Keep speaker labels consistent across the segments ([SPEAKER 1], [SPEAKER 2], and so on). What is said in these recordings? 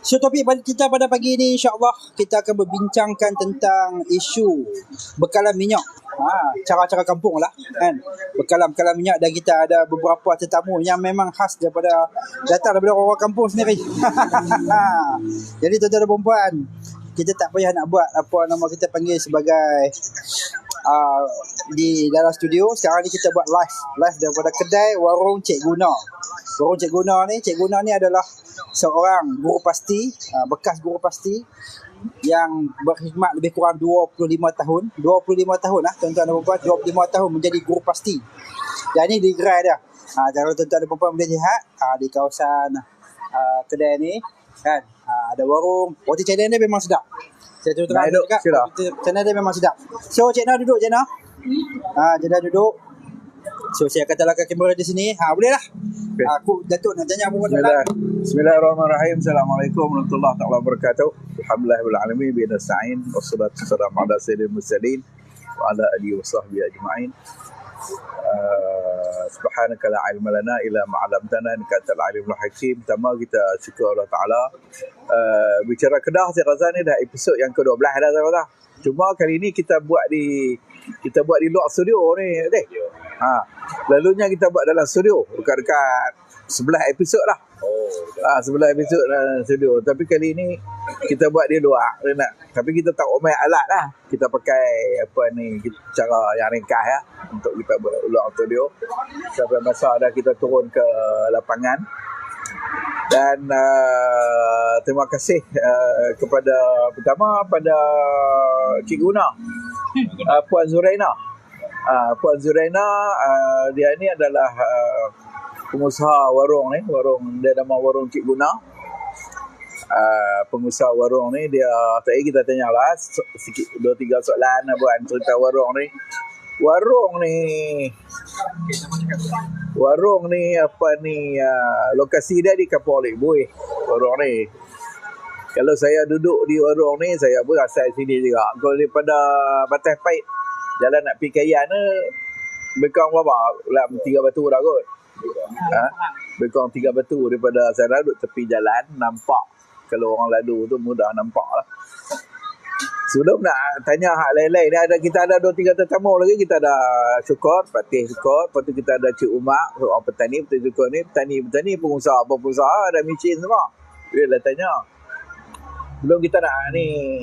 [SPEAKER 1] So topik kita pada pagi ini, insyaAllah kita akan berbincangkan tentang isu bekalan minyak. Cara-cara kampung lah kan, bekalan minyak. Dan kita ada beberapa tetamu yang memang khas datang daripada orang kampung sendiri. Jadi tuan-tuan dan puan-puan, kita tak payah nak buat apa nama kita panggil sebagai di dalam studio. Sekarang ni kita buat live daripada kedai warung Cik Guna. Warung Cik Guna ni adalah seorang guru pasti, bekas guru pasti yang berkhidmat lebih kurang 25 tahun. 25 tahun lah tuan-tuan dan puan-puan, 25 tahun menjadi guru pasti. Dan ni di gerai dia. Kalau tuan-tuan dan puan-puan boleh lihat di kawasan kedai ni kan, ada warung. Roti canai dia memang sedap. Saya terang cakap, roti canai dia memang sedap. So Cik Na duduk, Cik Na. Cik Na duduk. So saya akan letakkan kamera di sini. Boleh lah. Okay. Aku Datuk nak tanya apa.
[SPEAKER 2] Bismillahirrahmanirrahim. Assalamualaikum warahmatullahi wabarakatuh. Alhamdulillahirabbil alamin bi nasta'in wassalatu wassalamu ala sayyidil mursalin wa ala alihi washabbihi ajma'in. Subhanaka la ilma lana illa ma 'allamtana innaka antal alimul hakim. Pertama kita syukur Allah Taala. Bicara Kedah, saya rasa ni dah episod yang ke-12 dah saya rasa. Cuma kali ni kita buat di luar studio ni, dek. Lalunya kita buat dalam studio, dekat 11 episod lah. 11 episod dalam studio. Tapi kali ni kita buat di luar. Tapi kita tak main alat lah. Kita pakai cara yang ringkas ya, untuk kita buat luar studio. Sampai masa dah kita turun ke lapangan. Dan terima kasih pertama pada Cik Guna, Puan Zuraina. Puan Zuraina, dia ni adalah pengusaha warung ni. Dia nama warung Cik Guna. Pengusaha warung ni, dia tadi kita tanyalah sikit 2-3 soalan buat cerita warung ni. Warung ni lokasi dia di Kapal Lik Buih. Warung ni, kalau saya duduk di warung ni, saya pun asal sini juga. Kalau daripada Batas Pait, jalan nak pergi Kayan ni, bekang berapa? Dalam 3 batu dah kot. Bekang 3 batu daripada saya duduk tepi jalan, nampak. Kalau orang lalu tu mudah nampak lah. Sebelum nak tanya hak lain-lain, kita ada 2-3 tetamu lagi. Kita ada Syukur, Fatih Syukur. Lepas tu kita ada Cik Umar, seorang petani. Fatih Syukur ni petani, pengusaha, ada mesin semua. Dia dah tanya. Belum kita nak ni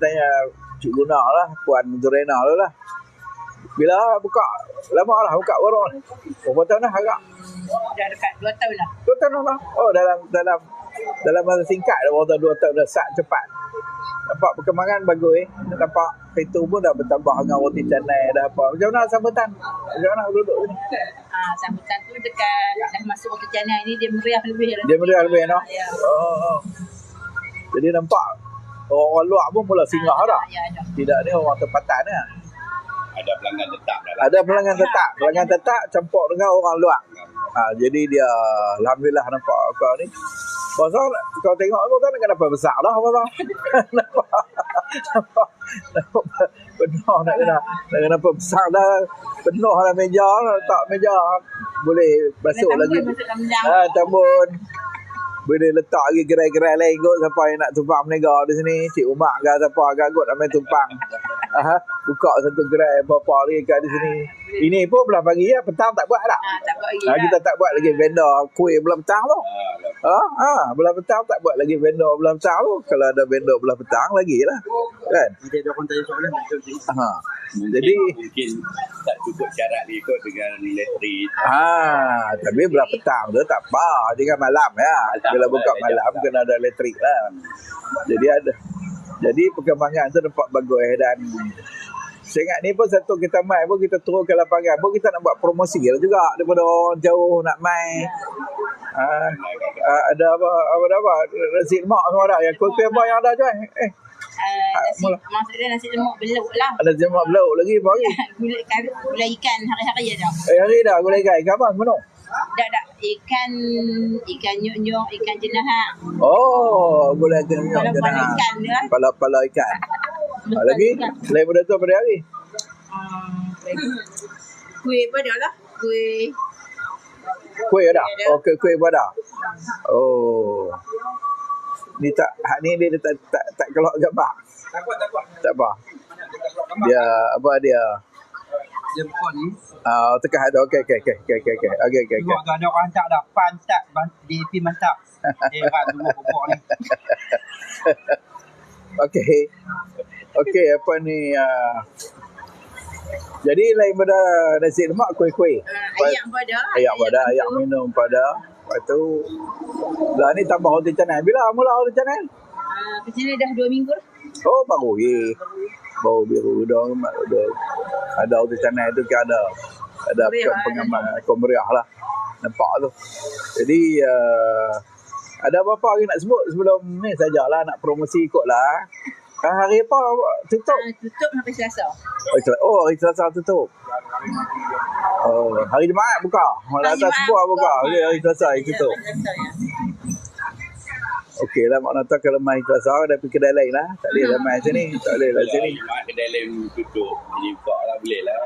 [SPEAKER 2] tanya Cik Guna lah, Puan Zuraina lah. Bila buka? Lama lah buka warung ni. Berapa tahun dah agak?
[SPEAKER 3] Dah dekat 2 tahun lah.
[SPEAKER 2] 2 tahun lah. Oh, dalam masa singkat dah, 2 tahun dah sat cepat. Nampak perkembangan bagus Nampak kereta pun dah bertambah dengan roti canai dah apa. Macam mana sambutan? Macam mana duduk ni?
[SPEAKER 3] Sambutan tu dekat dah masuk roti canai ni, dia meriah lebih.
[SPEAKER 2] Dia meriah lebih no?
[SPEAKER 3] Ya.
[SPEAKER 2] Jadi nampak orang luar pun mula singgah dah.
[SPEAKER 3] Ya, ada.
[SPEAKER 2] Tidak ni orang tempatan ni.
[SPEAKER 4] Ada pelanggan tetap dah.
[SPEAKER 2] Ada pelanggan tetap campur dengan orang luar. Jadi dia alhamdulillah nampak kau ni. Pasal kau tengok tu kan kenapa besar lah pasal. Nampak penuh nak kenapa besar dah. Penuh lah meja, letak meja boleh basuh lagi. Tambun. Boleh letak lagi gerai-gerai lain kot, siapa yang nak tumpang berniaga di sini. Cik Umar ke siapa agak kot nak main tumpang. Buka satu gerai apa-apa lagi kat di sini. Ini pun belah pagi ya, petang tak buat dah.
[SPEAKER 3] Tak buat lagi.
[SPEAKER 2] Kita tak buat lagi vendor kuih belah petang tu. Belah petang tak buat lagi vendor belah petang tu. Kalau ada vendor belah petang lagi lah. Kan?
[SPEAKER 1] Nanti ada orang tanya soalan.
[SPEAKER 2] Jadi
[SPEAKER 4] mungkin tak cukup syarat ikut dengan elektrik.
[SPEAKER 2] Tapi belah petang tu tak apa. Jangan malam ya. Bila buka malam kena ada elektrik lah. Jadi perkembangan tu nampak bagus. Dan saya ingat ni pun satu kita main pun kita turun ke lapangan pun kita nak buat promosi lah juga daripada orang jauh nak main. Ada apa nasi lemak semua ada. Yang kuih apa yang ada je.
[SPEAKER 3] Maksudnya nasi lemak belut lah.
[SPEAKER 2] Ada nasi lemak belut lagi apa lagi?
[SPEAKER 3] Gulai ikan hari-hari dah.
[SPEAKER 2] Hari dah gulai ikan. Ikan apa semua?
[SPEAKER 3] Dah ikan nyuk-nyuk, ikan jenahan.
[SPEAKER 2] Oh, gulai ikan jenahan.
[SPEAKER 3] Kepala ikan dia.
[SPEAKER 2] Kepala ikan. Lagi? Selain benda tu apa dia lagi?
[SPEAKER 3] Kuih apa dia lah?
[SPEAKER 2] Kuih ada? Oh, kuih apa ada? Oh. Ni tak, hak ni dia tak keluar gambar.
[SPEAKER 1] Tak apa.
[SPEAKER 2] Tak apa. Dia apa dia?
[SPEAKER 1] Dia bukan ni.
[SPEAKER 2] Tekan ada. Okey.
[SPEAKER 1] Tengok tu ada orang hantar dah. Pantat DAP mantap. Heran tunggu pokok ni.
[SPEAKER 2] Okey, apa ni jadi lain pada nasi lemak kuih-kuih.
[SPEAKER 3] Ayak pada.
[SPEAKER 2] Ayak pada, ayak minum pada. Lepas tu lah ni tambah roti canai. Bila mula roti canai?
[SPEAKER 3] Macam ni dah 2 minggu dah.
[SPEAKER 2] Oh, baru ye. Bau biru dah ada roti canai tu kan ada pengamal komeriah lah. Nampak tu. Jadi ada apa-apa lagi nak sebut sebelum ni sajalah nak promosi ikutlah. Hari apa tutup?
[SPEAKER 3] Tutup sampai Selasa.
[SPEAKER 2] Oh, hari Selasa tutup. Oh, hari Jumaat buka. Malah atas sebuah buka. Okey, hari Selasa tutup. Okey lah, mak nata kalau mai Selasa ada pergi kedai lain lah. Tak boleh lah mai sini. Tak boleh lah sini.
[SPEAKER 4] Mak kedai lain tutup. Jadi buka lah, boleh lah.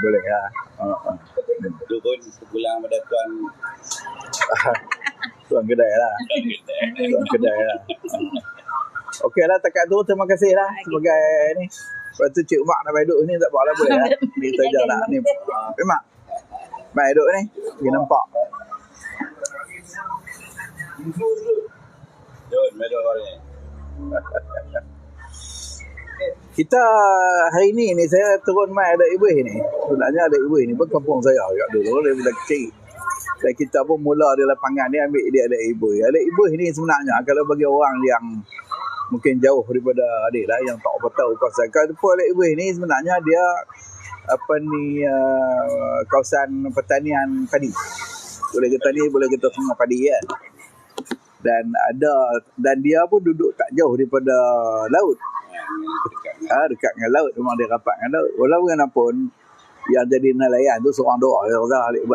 [SPEAKER 2] Boleh lah.
[SPEAKER 4] Tu pun sebulan pada tuan
[SPEAKER 2] Tuan kedai lah. Tuan kedai lah. Okey lah, takat tu terima kasih lah sebagai ni. Lepas tu Cik Mak nak main duduk ni tak apa lah boleh lah. Ni saja nak ni. Mak main duduk ni. Pergi nampak.
[SPEAKER 4] Jom, medok ni.
[SPEAKER 2] Kita hari ni saya turun mai ada ibu ni. Sebenarnya ada ibu ni pun kampung saya kat dulu daripada kecil. Dan kita pun mula di lapangan ni ambil dia ada ibu. Ada ibu ni sebenarnya kalau bagi orang yang mungkin jauh daripada adik lah yang tak tahu kawasan. Kalau ada ibu ni sebenarnya dia kawasan pertanian padi. Boleh kita ni boleh kita semua padi kan. Dan dia pun duduk tak jauh daripada laut. Dekat dengan laut, memang dia rapat dengan laut. Walaupun yang jadi nelayan tu seorang doa.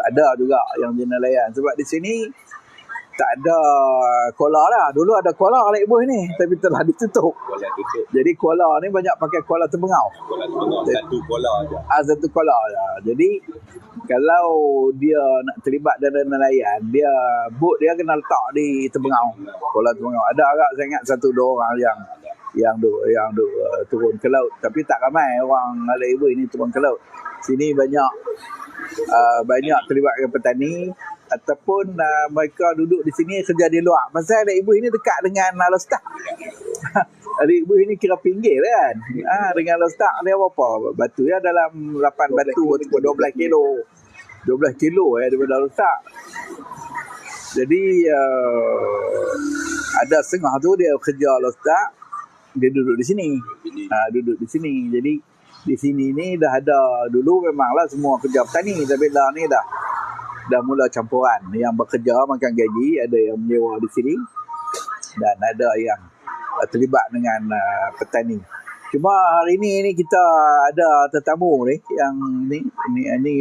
[SPEAKER 2] Ada juga yang jadi nelayan. Sebab di sini tak ada kola lah. Dulu ada kola oleh ibu ni. Tapi telah ditutup.
[SPEAKER 4] Kola tutup.
[SPEAKER 2] Jadi kola ni banyak pakai kola terbengau.
[SPEAKER 4] Kola tutup. Satu kola je.
[SPEAKER 2] Satu kola je. Jadi kalau dia nak terlibat dalam nelayan, bot dia kena letak di terbengau. Kola terbengau. Ada agak saya ingat 1-2 orang yang turun ke laut. Tapi tak ramai orang oleh ibu ini turun ke laut. Sini banyak terlibat dengan petani ataupun mereka duduk di sini kerja di luar. Pasal adik ibu ini dekat dengan Lostak. Adik ibu ini kira pinggir kan. Dengan Lostak dia berapa? Batu ya dalam 8 batu ataupun 12 kilo. 12 kilo daripada Lostak. Jadi ada setengah tu dia kerja Lostak, dia duduk di sini. Duduk di sini. Jadi di sini ni dah ada dulu memanglah semua kerja petani, tapi dah ni dah mula campuran. Yang bekerja makan gaji, ada yang menyewa di sini dan ada yang terlibat dengan petani. Cuma hari ni kita ada tetamu ni yang ni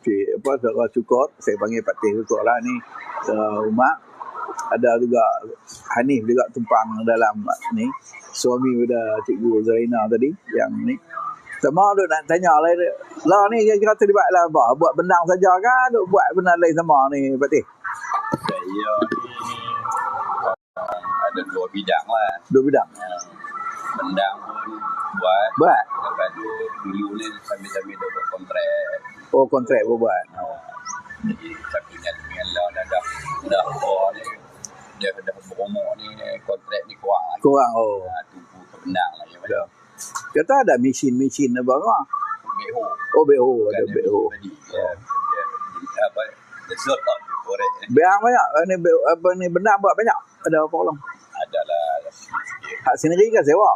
[SPEAKER 2] saudara Cukur, saya panggil Pak Teh Cukur lah ni, rumah. Ada juga Hanif juga tumpang dalam ni, suami pada Cikgu Zaina tadi yang ni. Sama duk nak tanya lah ni kira-kira terlibat lah apa? Buat benang saja kan? Duk buat benda lain sama ni Pak Teh?
[SPEAKER 4] Saya ada 2 bidang lah.
[SPEAKER 2] 2 bidang?
[SPEAKER 4] Bendang pun buat. Lepas tu dulu ni sambil-sambil dah buat kontrak.
[SPEAKER 2] Oh, kontrak buat.
[SPEAKER 4] Jadi sampingan lah dah apa ni. Dia dah berumur ni kontrak ni kurang lagi. Tunggu ke bendang lah. Ya.
[SPEAKER 2] Kata ada mesin apa kan?
[SPEAKER 4] Beho.
[SPEAKER 2] Oh, beho. Ada beho.
[SPEAKER 4] Ya. Apa? Dia sort korek.
[SPEAKER 2] Beang banyak. Ni bendang buat banyak. Ada apa orang?
[SPEAKER 4] Adalah
[SPEAKER 2] Hak sendiri kan sewa?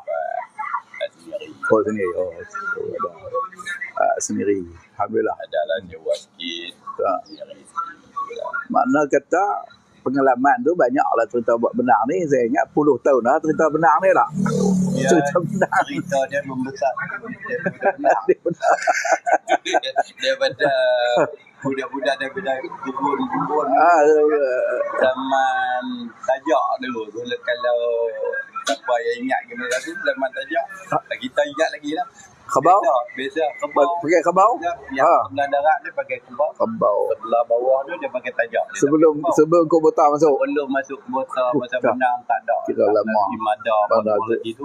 [SPEAKER 4] sendiri.
[SPEAKER 2] Oh, sendiri. Ada. Sendiri. Alhamdulillah.
[SPEAKER 4] Adalah sewa sikit.
[SPEAKER 2] Makna kata pengalaman tu banyaklah cerita buat benang ni. Saya ingat 10 tahun dah cerita benang ni lah.
[SPEAKER 4] Ya,
[SPEAKER 2] cerita benang.
[SPEAKER 4] Cerita dia membesar daripada budak-budak daripada kubur zaman tajak dulu. Kalau siapa yang ingat kena tu zaman tajak, kita ingat lagi lah.
[SPEAKER 2] Kebau?
[SPEAKER 4] Beza kebau.
[SPEAKER 2] Pakai kebau?
[SPEAKER 4] Yang sebelah darat dia pakai kebau. Sebelah bawah tu dia pakai tajak.
[SPEAKER 2] Sebelum kau botol masuk.
[SPEAKER 4] Belum masuk botol masa benang tak ada.
[SPEAKER 2] Kira lama.
[SPEAKER 4] Di madar lagi tu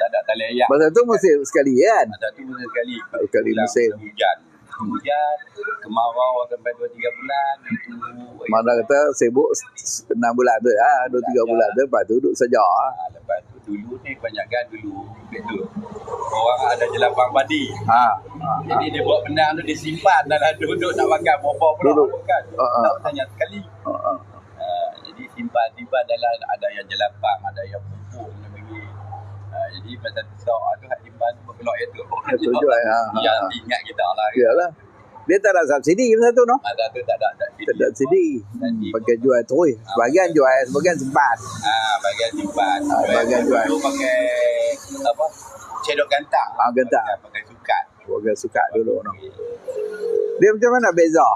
[SPEAKER 4] tak ada tali ayak.
[SPEAKER 2] Masa tu musim sekali kan?
[SPEAKER 4] Masa tu musim sekali.
[SPEAKER 2] Sekali musim.
[SPEAKER 4] Hujan, kemarau sampai 2-3 bulan itu.
[SPEAKER 2] Mana kata sibuk 6 bulan tu lah, 2-3 bulan tu, lepas tu duduk saja.
[SPEAKER 4] Lepas tu dulu ni kebanyakan dulu orang ada jelapang padi. Jadi dia buat benang tu disimpan dalam duduk nak makan berapa pula kan. Tak tanya sekali. Jadi simpan dalam ada yang jelapang, ada yang pupuk dia bagi. Jadi masa tu tu hak simpan tu berkelok itu.
[SPEAKER 2] Betul juga.
[SPEAKER 4] Yang ingat kita lah.
[SPEAKER 2] Iyalah. Dia tak ada subsidi masa tu, no?
[SPEAKER 4] Masa tu tak ada
[SPEAKER 2] subsidi. Pakai jual terus. Sebagian jual, sebagian simpan.
[SPEAKER 4] Bagian simpan.
[SPEAKER 2] Bagian jual.
[SPEAKER 4] Dulu pakai apa? Cedok gantang.
[SPEAKER 2] Gantang.
[SPEAKER 4] Pakai sukat.
[SPEAKER 2] Pakai sukat dulu, no. Dia macam mana beza?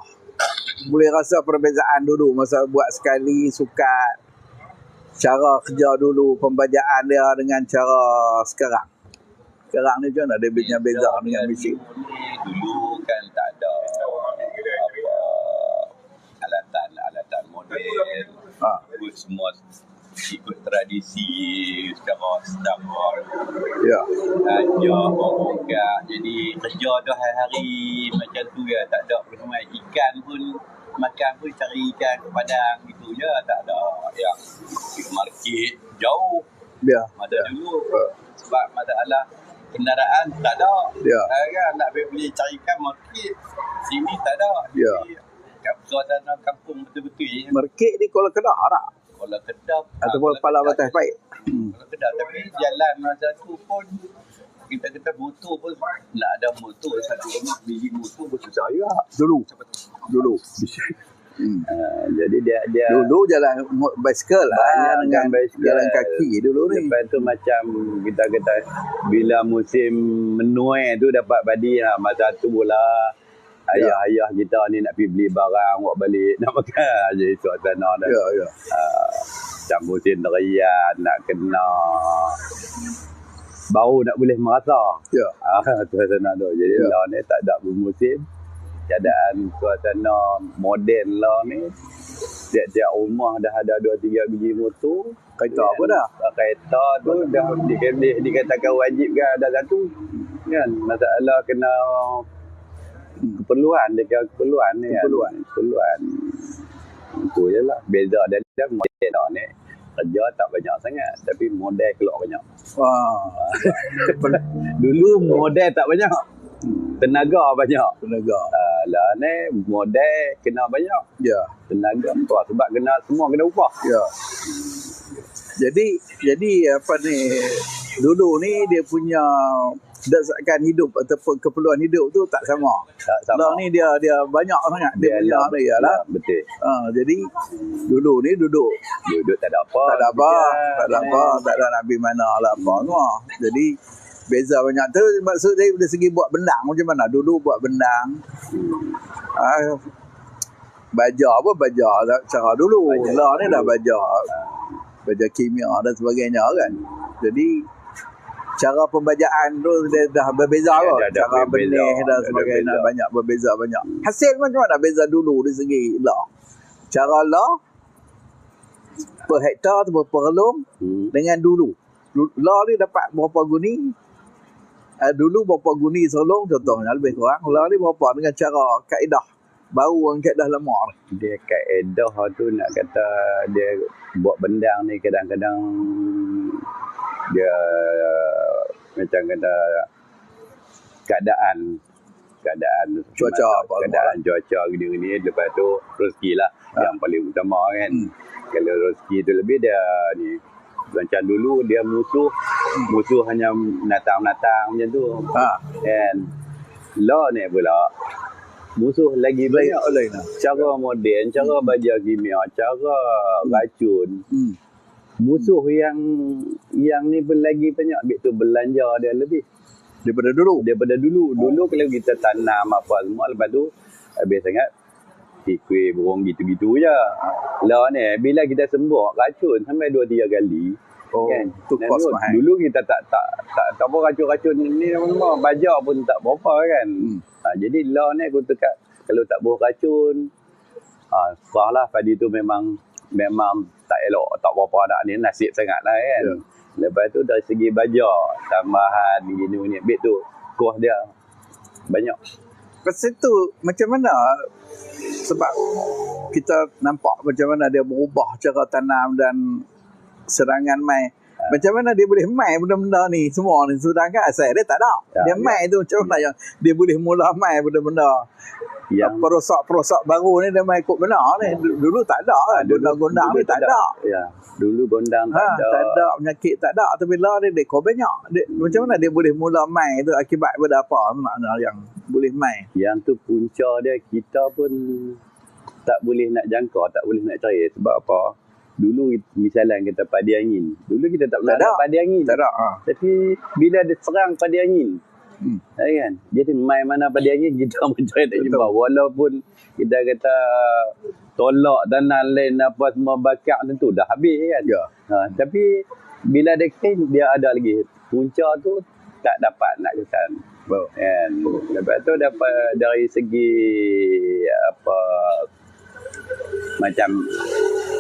[SPEAKER 2] Boleh rasa perbezaan dulu masa buat sekali sukat. Cara kerja dulu, pembajaan dia dengan cara sekarang. Sekarang ni macam mana dia punya beza dengan mesin?
[SPEAKER 4] Dulu kan tak ada alatan moden. Semua ikut tradisi secara standar.
[SPEAKER 2] Ya.
[SPEAKER 4] Kerja berogak. Jadi kerja tu hari-hari macam tu ya, tak ada perkembangan ikan pun. Makan pun cari ikan padang gitu je, tak ada yang market jauh.
[SPEAKER 2] Ya.
[SPEAKER 4] Masa dulu sebab masalah kendaraan tak ada.
[SPEAKER 2] Ya.
[SPEAKER 4] Kan nak beli cari ikan market sini tak ada.
[SPEAKER 2] Ya.
[SPEAKER 4] Suasana kampung betul-betul.
[SPEAKER 2] Market di Kuala Kedah tak?
[SPEAKER 4] Kuala Kedah
[SPEAKER 2] ataupun Pala Batas Baik.
[SPEAKER 4] Kuala Kedah, tapi jalan masa tu pun kita motor pun nak ada motor satu biji motor pun susah juga dulu. Jadi dia
[SPEAKER 2] dulu jalan basikal lah dengan
[SPEAKER 4] basikal,
[SPEAKER 2] jalan kaki dulu ni.
[SPEAKER 4] Lepas tu macam kita kata bila musim menuai tu dapat padi lah, masa tu pula ayah kita ni nak pergi beli barang buat balik nak makan je suasana dah.
[SPEAKER 2] Ya.
[SPEAKER 4] Macam musim terian nak kena baru nak boleh merasa.
[SPEAKER 2] Ya.
[SPEAKER 4] Suasana tu. Jadi lah ni tak ada bermusim. Keadaan suasana moden lah ni. Tiap-tiap rumah dah ada 2-3 biji motor.
[SPEAKER 2] Kereta apa dah?
[SPEAKER 4] Kereta tu dah dikatakan wajib kan ada satu. Kan masalah kena keperluan ni kan. Keperluan. Itu je lah. Beza dia moden lah ni. Kerja tak banyak sangat tapi modal keluar banyak. Dulu modal tak banyak. Tenaga banyak. Lah ni modal kena banyak.
[SPEAKER 2] Ya.
[SPEAKER 4] Tenaga sebab semua kena upah.
[SPEAKER 2] Ya. Jadi apa ni dulu ni dia punya dasarkan hidup ataupun keperluan hidup tu tak sama. Lah ni dia banyak sangat dia punya ni ialah.
[SPEAKER 4] Betul.
[SPEAKER 2] Jadi dulu ni duduk
[SPEAKER 4] tak ada apa.
[SPEAKER 2] Tak ada nak pergi mana lah apa semua. Jadi beza banyak tu maksud saya dari segi buat benang macam mana. Dulu buat benang. Baja cara dulu. Lah ni dah baja kimia dan sebagainya kan. Jadi cara pembajaan tu dia dah berbeza kot. Cara benih dan sebagainya banyak berbeza banyak. Hasil macam mana beza dulu dari segi lah. Cara lah per hektar atau per relung dengan dulu. Lah ni dapat berapa guni? Dulu berapa guni selong contohnya lebih kurang. Lah ni berapa dengan cara kaedah baru orang kaedah lama ni.
[SPEAKER 4] Dia kaedah tu nak kata dia buat bendang ni kadang-kadang dia macam kata keadaan cuaca gini lepas tu rezeki lah yang paling utama kan. Kalau rezeki tu lebih dia ni macam dulu dia musuh hanya natang-natang macam tu kan. Lah ni pula musuh lagi banyak lain. Cara moden, cara baja kimia, cara racun. Musuh yang ni pun lagi banyak begitu belanja dia lebih daripada dulu. Dulu kalau kita tanam apa semua lepas tu habis sangat kuih burung gitu-gitu je. Lah ni bila kita sembur racun sampai 2-3 kali
[SPEAKER 2] Oh,
[SPEAKER 4] kan.
[SPEAKER 2] tu
[SPEAKER 4] Dan
[SPEAKER 2] kos mahal.
[SPEAKER 4] dulu kita tak apa racun-racun ni memang bajar pun tak berapa kan. Jadi law ni aku tekat kalau tak buah racun serahlah padi tu memang tak elok, tak berapa nak ni, nasib sangat lah kan. Lepas tu dari segi bajar, tambahan gini ni, bit tu kos dia banyak.
[SPEAKER 2] Pasal tu macam mana, sebab kita nampak macam mana dia berubah cara tanam dan serangan mai. Macam mana dia boleh mai benda-benda ni semua ni, sedangkan asal dia tak ada. Dia mai tu macam mana yang dia boleh mula mai benda-benda yang perosak-perosak baru ni dia mai ikut benar ni. Dulu tak ada kan, gondang-gondang ni tak ada.
[SPEAKER 4] Ya, dulu gondang tak ada.
[SPEAKER 2] Tak ada, penyakit tak ada, tapi lah dia kau banyak. Macam mana dia boleh mula mai tu, akibat pada apa makna yang boleh mai?
[SPEAKER 4] Yang tu punca dia, kita pun tak boleh nak jangka, tak boleh nak cari. Sebab apa? Dulu misalnya kita padi angin. Dulu kita tak pernah ada padi angin.
[SPEAKER 2] Tak ada.
[SPEAKER 4] Tapi bila dia serang padi angin, kan? Jadi mai mana padi angin kita mencari tak jumpa. Walaupun kita kata tolak tanah lain apa semua bakar tentu dah habis kan. Tapi bila dia kering, dia ada lagi. Punca tu tak dapat nak kesan. Kan? Lepas tu dapat dari segi apa, macam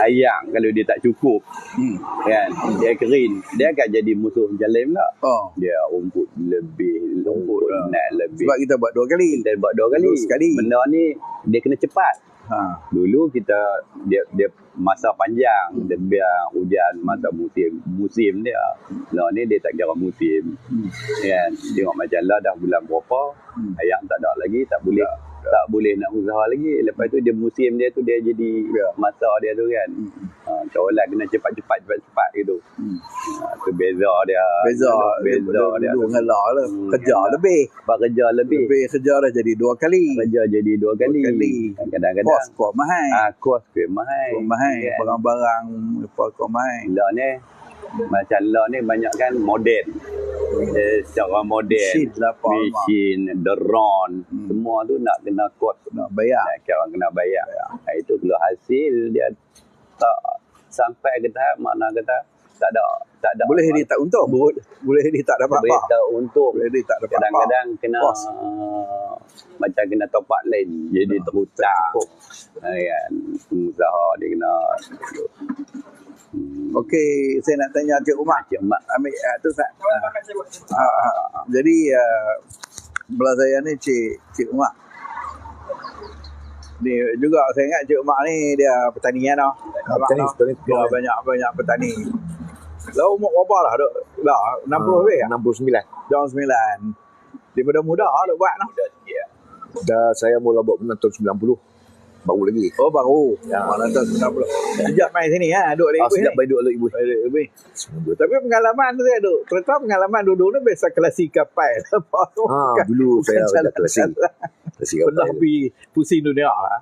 [SPEAKER 4] ayam kalau dia tak cukup kan, dia kering, dia akan jadi musuh jalim pula. Dia rumput lebih, nak lebih.
[SPEAKER 2] Sebab kita buat 2 kali.
[SPEAKER 4] Kita buat 2 kali.
[SPEAKER 2] Sekali.
[SPEAKER 4] Benda ni dia kena cepat. Dulu kita dia masa panjang, dia biar hujan masa musim dia. Lah ni dia tak kira musim. Kan? Tengok macam lah dah bulan berapa, ayam tak ada lagi, tak boleh nak usaha lagi. Lepas tu dia musim dia tu dia jadi masa dia tu kan. Cawalan kena cepat gitu. Tu beza dia.
[SPEAKER 2] Beza dia. Dulu ngalah lah. Kerja lebih.
[SPEAKER 4] Kerja lebih.
[SPEAKER 2] Kerja dah jadi 2 kali.
[SPEAKER 4] Kerja jadi 2 kali. Kadang-kadang
[SPEAKER 2] kos mahal.
[SPEAKER 4] Kos mahal.
[SPEAKER 2] Yeah. Barang-barang apa kos mahal.
[SPEAKER 4] Lah ni macam lah ni banyak kan moden. Secara moden, mesin, drone, semua tu nak kena kos, nak bayar. Orang kena bayar. Itu kalau hasil dia tak sampai ke tahap mana kata tak ada.
[SPEAKER 2] Boleh dia tak untung. Boleh dia tak dapat apa.
[SPEAKER 4] Boleh tak untung.
[SPEAKER 2] Boleh dia tak dapat
[SPEAKER 4] kadang-kadang kena macam kena topak lain. Jadi terhutang. Kan, pengusaha dia kena.
[SPEAKER 2] Okey, saya nak tanya Cik Umar. Ambil tu Ustaz. Jadi belah saya ni Cik Umar. Ni juga saya ingat Cik Umar ni dia petani kan dah. Dia banyak petani. Lah umur berapa lah duk? Dah 60 lebih ah?
[SPEAKER 5] 69.
[SPEAKER 2] Tahun 9. Daripada muda duk buat noh.
[SPEAKER 5] Dah saya mula buat benda tahun 90. Baru lagi.
[SPEAKER 2] Oh baru. Mana tahun 90. Sejak main sini duk lagi.
[SPEAKER 5] Sejak baik duk lagi ibu.
[SPEAKER 2] Tapi pengalaman tu saya duk. Terutama pengalaman dulu ni biasa kelasi kapal.
[SPEAKER 5] Dulu saya ada kelasi kapal.
[SPEAKER 2] Pernah pergi pusing dunia lah.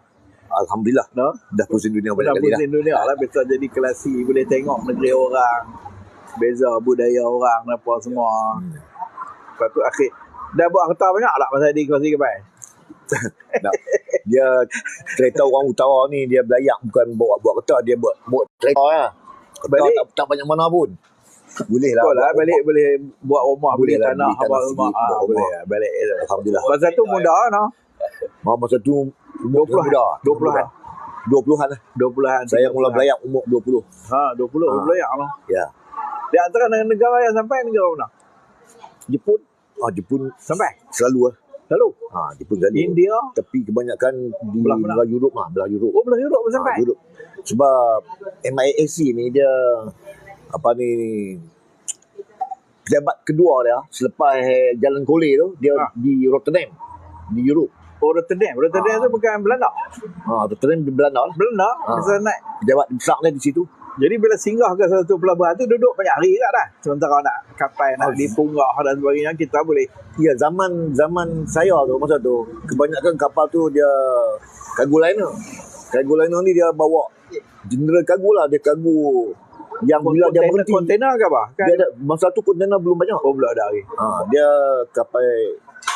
[SPEAKER 5] Alhamdulillah. Dah pusing dunia banyak kali dah.
[SPEAKER 2] Pusing dunia lah. Biasa jadi kelasi. Boleh tengok negeri orang. Beza budaya orang apa semua. Lepas tu akhir. Dah buat kereta banyak tak pasal di kelasi kapal?
[SPEAKER 5] Dia kereta orang utara ni dia belayak bukan buat kereta, dia buat kereta lah. Kereta tak banyak mana pun. Boleh lah.
[SPEAKER 2] Balik boleh buat rumah, beli tanah, rumah. Boleh lah balik.
[SPEAKER 5] Alhamdulillah.
[SPEAKER 2] Masa tu muda noh.
[SPEAKER 5] Masa tu umur
[SPEAKER 2] 20-an.
[SPEAKER 5] 20-an lah.
[SPEAKER 2] 20-an.
[SPEAKER 5] Saya mula belayak umur 20.
[SPEAKER 2] 20 belayak noh.
[SPEAKER 5] Ya.
[SPEAKER 2] Di antara negara yang sampai negara mana? Jepun.
[SPEAKER 5] Jepun
[SPEAKER 2] sampai
[SPEAKER 5] selalu lah.
[SPEAKER 2] Selalu.
[SPEAKER 5] Jepun selalu.
[SPEAKER 2] India.
[SPEAKER 5] Tapi kebanyakan di belah Europe lah. Belah Europe.
[SPEAKER 2] Oh, belah Europe sampai.
[SPEAKER 5] Europe. Sebab MIAC ni dia apa ni pejabat kedua dia selepas Jalan Kolej tu dia di Rotterdam di Europe.
[SPEAKER 2] Rotterdam tu bukan Belanda.
[SPEAKER 5] Rotterdam di Belanda lah.
[SPEAKER 2] Belanda bisa naik
[SPEAKER 5] pejabat besar dia di situ.
[SPEAKER 2] Jadi bila singgah ke satu pelabuhan tu duduk banyak hari kat dah. Sementara nak kapal nak dipunggah dan sebagainya kita boleh.
[SPEAKER 5] Ya zaman saya tu masa tu kebanyakan kapal tu dia cargo liner. Cargo liner ni dia bawa general cargo lah, dia cargo yang bila dia berhenti
[SPEAKER 2] kontainer ke apa?
[SPEAKER 5] Dia ada, masa tu kontainer belum banyak.
[SPEAKER 2] Oh belum ada lagi.
[SPEAKER 5] Dia kapal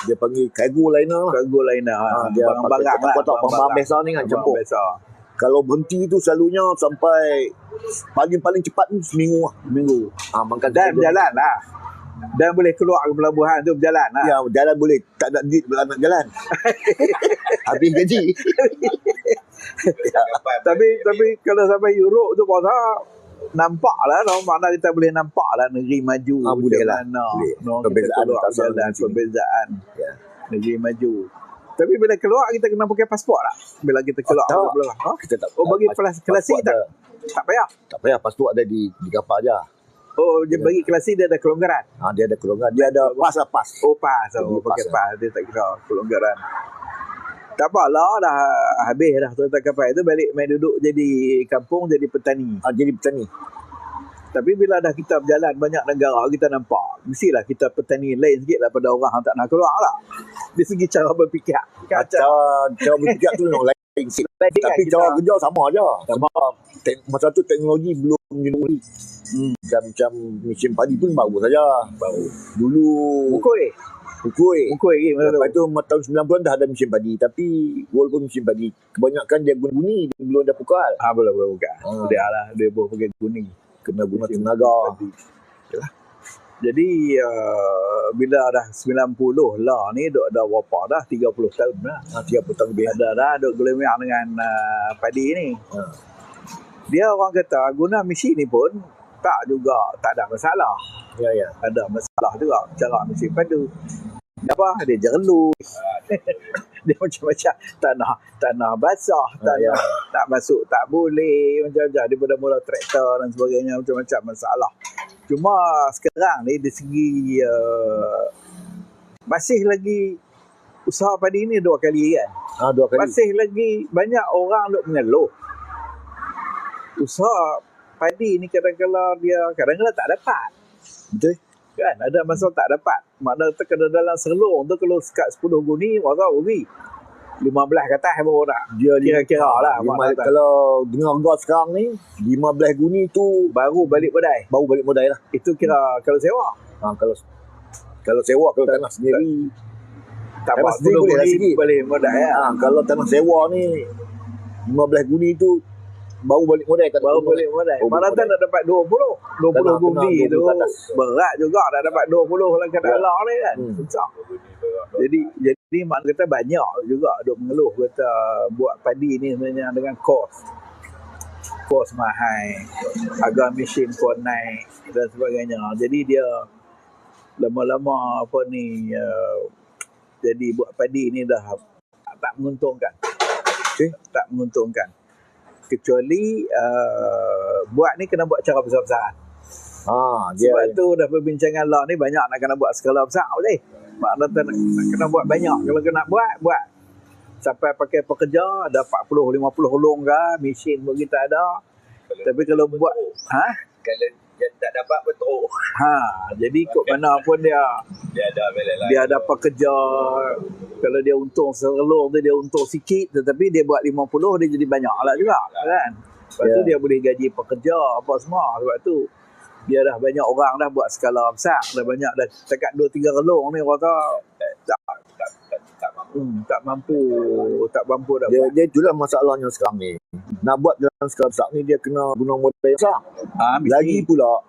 [SPEAKER 5] dia panggil cargo liner lah.
[SPEAKER 2] Cargo liner.
[SPEAKER 5] Dia barang-barang lah. Barang biasa ni kan campur. Kalau berhenti tu selalunya sampai paling cepat tu seminggu lah.
[SPEAKER 2] Minggu.
[SPEAKER 5] Makan
[SPEAKER 2] Dan berjalan lah. Dan boleh keluar ke pelabuhan tu berjalan lah.
[SPEAKER 5] Ya, jalan boleh. Tak ada duit pula nak jalan. Habis gaji.
[SPEAKER 2] Tapi kalau sampai Europe tu pasal nampak lah, mana kita boleh nampak lah negeri maju.
[SPEAKER 5] Boleh lah.
[SPEAKER 2] Boleh.
[SPEAKER 5] Perbezaan
[SPEAKER 2] Kita keluar jalan, perbezaan.
[SPEAKER 5] Ya.
[SPEAKER 2] Negeri maju. Tapi bila keluar kita kena pakai pasport lah. Bila kita keluar.
[SPEAKER 5] Kita tak.
[SPEAKER 2] Bagi kelas C tak payah.
[SPEAKER 5] Tak payah, pasport ada di kapal je.
[SPEAKER 2] Dia bagi kelas C dia ada kelonggaran.
[SPEAKER 5] Dia ada kelonggaran. Dia ada pas.
[SPEAKER 2] Pas. Pakai pas. Dia tak kira kelonggaran. Tak apalah, dah habis dah tuan-tuan kapal itu, balik main duduk jadi kampung, jadi petani.
[SPEAKER 5] Jadi petani.
[SPEAKER 2] Tapi bila dah kita berjalan banyak negara, kita nampak mestilah kita petani lain sikit lah pada orang yang tak nak keluar lah. Dari segi cara berfikir.
[SPEAKER 5] Cara berfikir tu memang lain sikit. Tapi cara kerja sama je. Masa tu teknologi belum menjadi. Macam mesin padi pun baru saja. Dulu
[SPEAKER 2] Ukui.
[SPEAKER 5] Lepas tu tahun 90-an dah ada mesin padi. Tapi walaupun mesin padi, kebanyakan dia guni, belum ada pukal.
[SPEAKER 2] Belum bukan. Dia lah, dia boleh pakai guni.
[SPEAKER 5] Kena guna tenaga.
[SPEAKER 2] Jadi bila dah 90 lah ni, duk dah berapa dah? 30 tahun dah.
[SPEAKER 5] 30 tahun lebih.
[SPEAKER 2] Ada dah duk gelemir dengan padi ni. Dia orang kata guna mesin ni pun tak ada masalah.
[SPEAKER 5] Ya.
[SPEAKER 2] Ada masalah juga cara mesin padu. Apa? Dia jerlu. Dia macam-macam tanah basah, tak masuk tak boleh, macam-macam daripada mula traktor dan sebagainya, macam-macam masalah. Cuma sekarang ni dari segi masih lagi usaha padi ni 2 kali kan.
[SPEAKER 5] 2 kali.
[SPEAKER 2] Masih lagi banyak orang duk mengeluh. Usaha padi ni kadang-kadang tak dapat.
[SPEAKER 5] Betul.
[SPEAKER 2] Kan ada masa tak dapat. Maknanya kena dalam serlong tu kalau sekat 10 guni masa rugi. 15 ke atas baru nak. Dia kira-kira lah.
[SPEAKER 5] Kalau dengar harga sekarang ni 15 guni tu
[SPEAKER 2] baru balik modal
[SPEAKER 5] lah.
[SPEAKER 2] Itu kira kalau sewa.
[SPEAKER 5] Kalau sewa, kalau tanah sendiri
[SPEAKER 2] tak
[SPEAKER 5] tanah
[SPEAKER 2] apa,
[SPEAKER 5] sendiri
[SPEAKER 2] 10
[SPEAKER 5] boleh lah
[SPEAKER 2] guni
[SPEAKER 5] sikit.
[SPEAKER 2] balik modal ya.
[SPEAKER 5] Kalau tanah sewa ni 15 guni tu baru balik modal.
[SPEAKER 2] Mana tak nak dapat 20 guni tu berat juga nak dapat 20 lah kata Allah ni kan. Susah. Jadi mak kata banyak juga duk mengeluh kata buat padi ni sebenarnya dengan kos mahal, harga mesin pun naik dan sebagainya. Jadi dia lama-lama jadi buat padi ni dah tak menguntungkan. Tak menguntungkan. Kecuali buat ni kena buat cara besar-besaran. Sebab tu dah perbincangan lah ni banyak nak kena buat skala besar boleh. Maknanya nak kena buat banyak. Kalau kena buat sampai pakai pekerja ada 40-50 hulung ke, mesin pun kita ada. Tapi kalau buat
[SPEAKER 4] kalau dia tak dapat betul.
[SPEAKER 2] Jadi ikut mana pun dia ada pekerja. Kalau dia untung serlong tu dia untung sikit, tetapi dia buat 50 dia jadi banyak lah juga kan. Lepas tu dia boleh gaji pekerja apa semua. Sebab tu dia dah banyak orang dah buat skala besar, dah banyak dah dekat 2-3 relong ni kata tak mampu dah buat.
[SPEAKER 5] Dia itulah masalahnya sekarang ni. Nak buat dalam skala besar ni dia kena guna modal yang besar. Lagi pula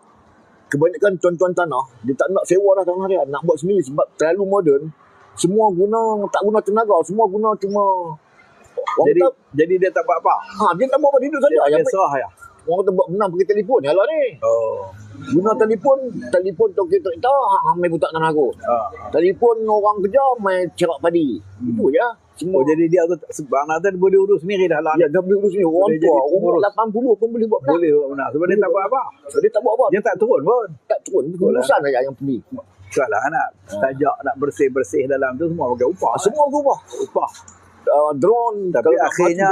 [SPEAKER 5] kebanyakan tuan-tuan tanah dia tak nak sewa dah tanah dia, nak buat sendiri sebab terlalu moden. Semua tak guna tenaga, semua guna cuma
[SPEAKER 2] jadi dia tak buat apa.
[SPEAKER 5] Dia tak buat apa, duduk saja.
[SPEAKER 2] Dia serah ya.
[SPEAKER 5] Orang kata buat menang pakai telefon yalah ni. Guna telefon toki traktor main butak tanah aku. Telefon orang kerja main cerak padi. Itu je. Semua.
[SPEAKER 2] Jadi dia tu sebab nanti boleh urus sendiri dah lah.
[SPEAKER 5] Ya, dia boleh urus sendiri. Orang tua umur 80 pun boleh buat
[SPEAKER 2] boleh buat benar. Sebab dia tak buat apa.
[SPEAKER 5] Dia tak buat apa.
[SPEAKER 2] Dia tak turun pun.
[SPEAKER 5] Tak turun. Urusan saja yang pergi.
[SPEAKER 2] Salah nak tajak nak bersih-bersih dalam tu semua pakai upah.
[SPEAKER 5] Semua upah. Drone.
[SPEAKER 2] Tapi akhirnya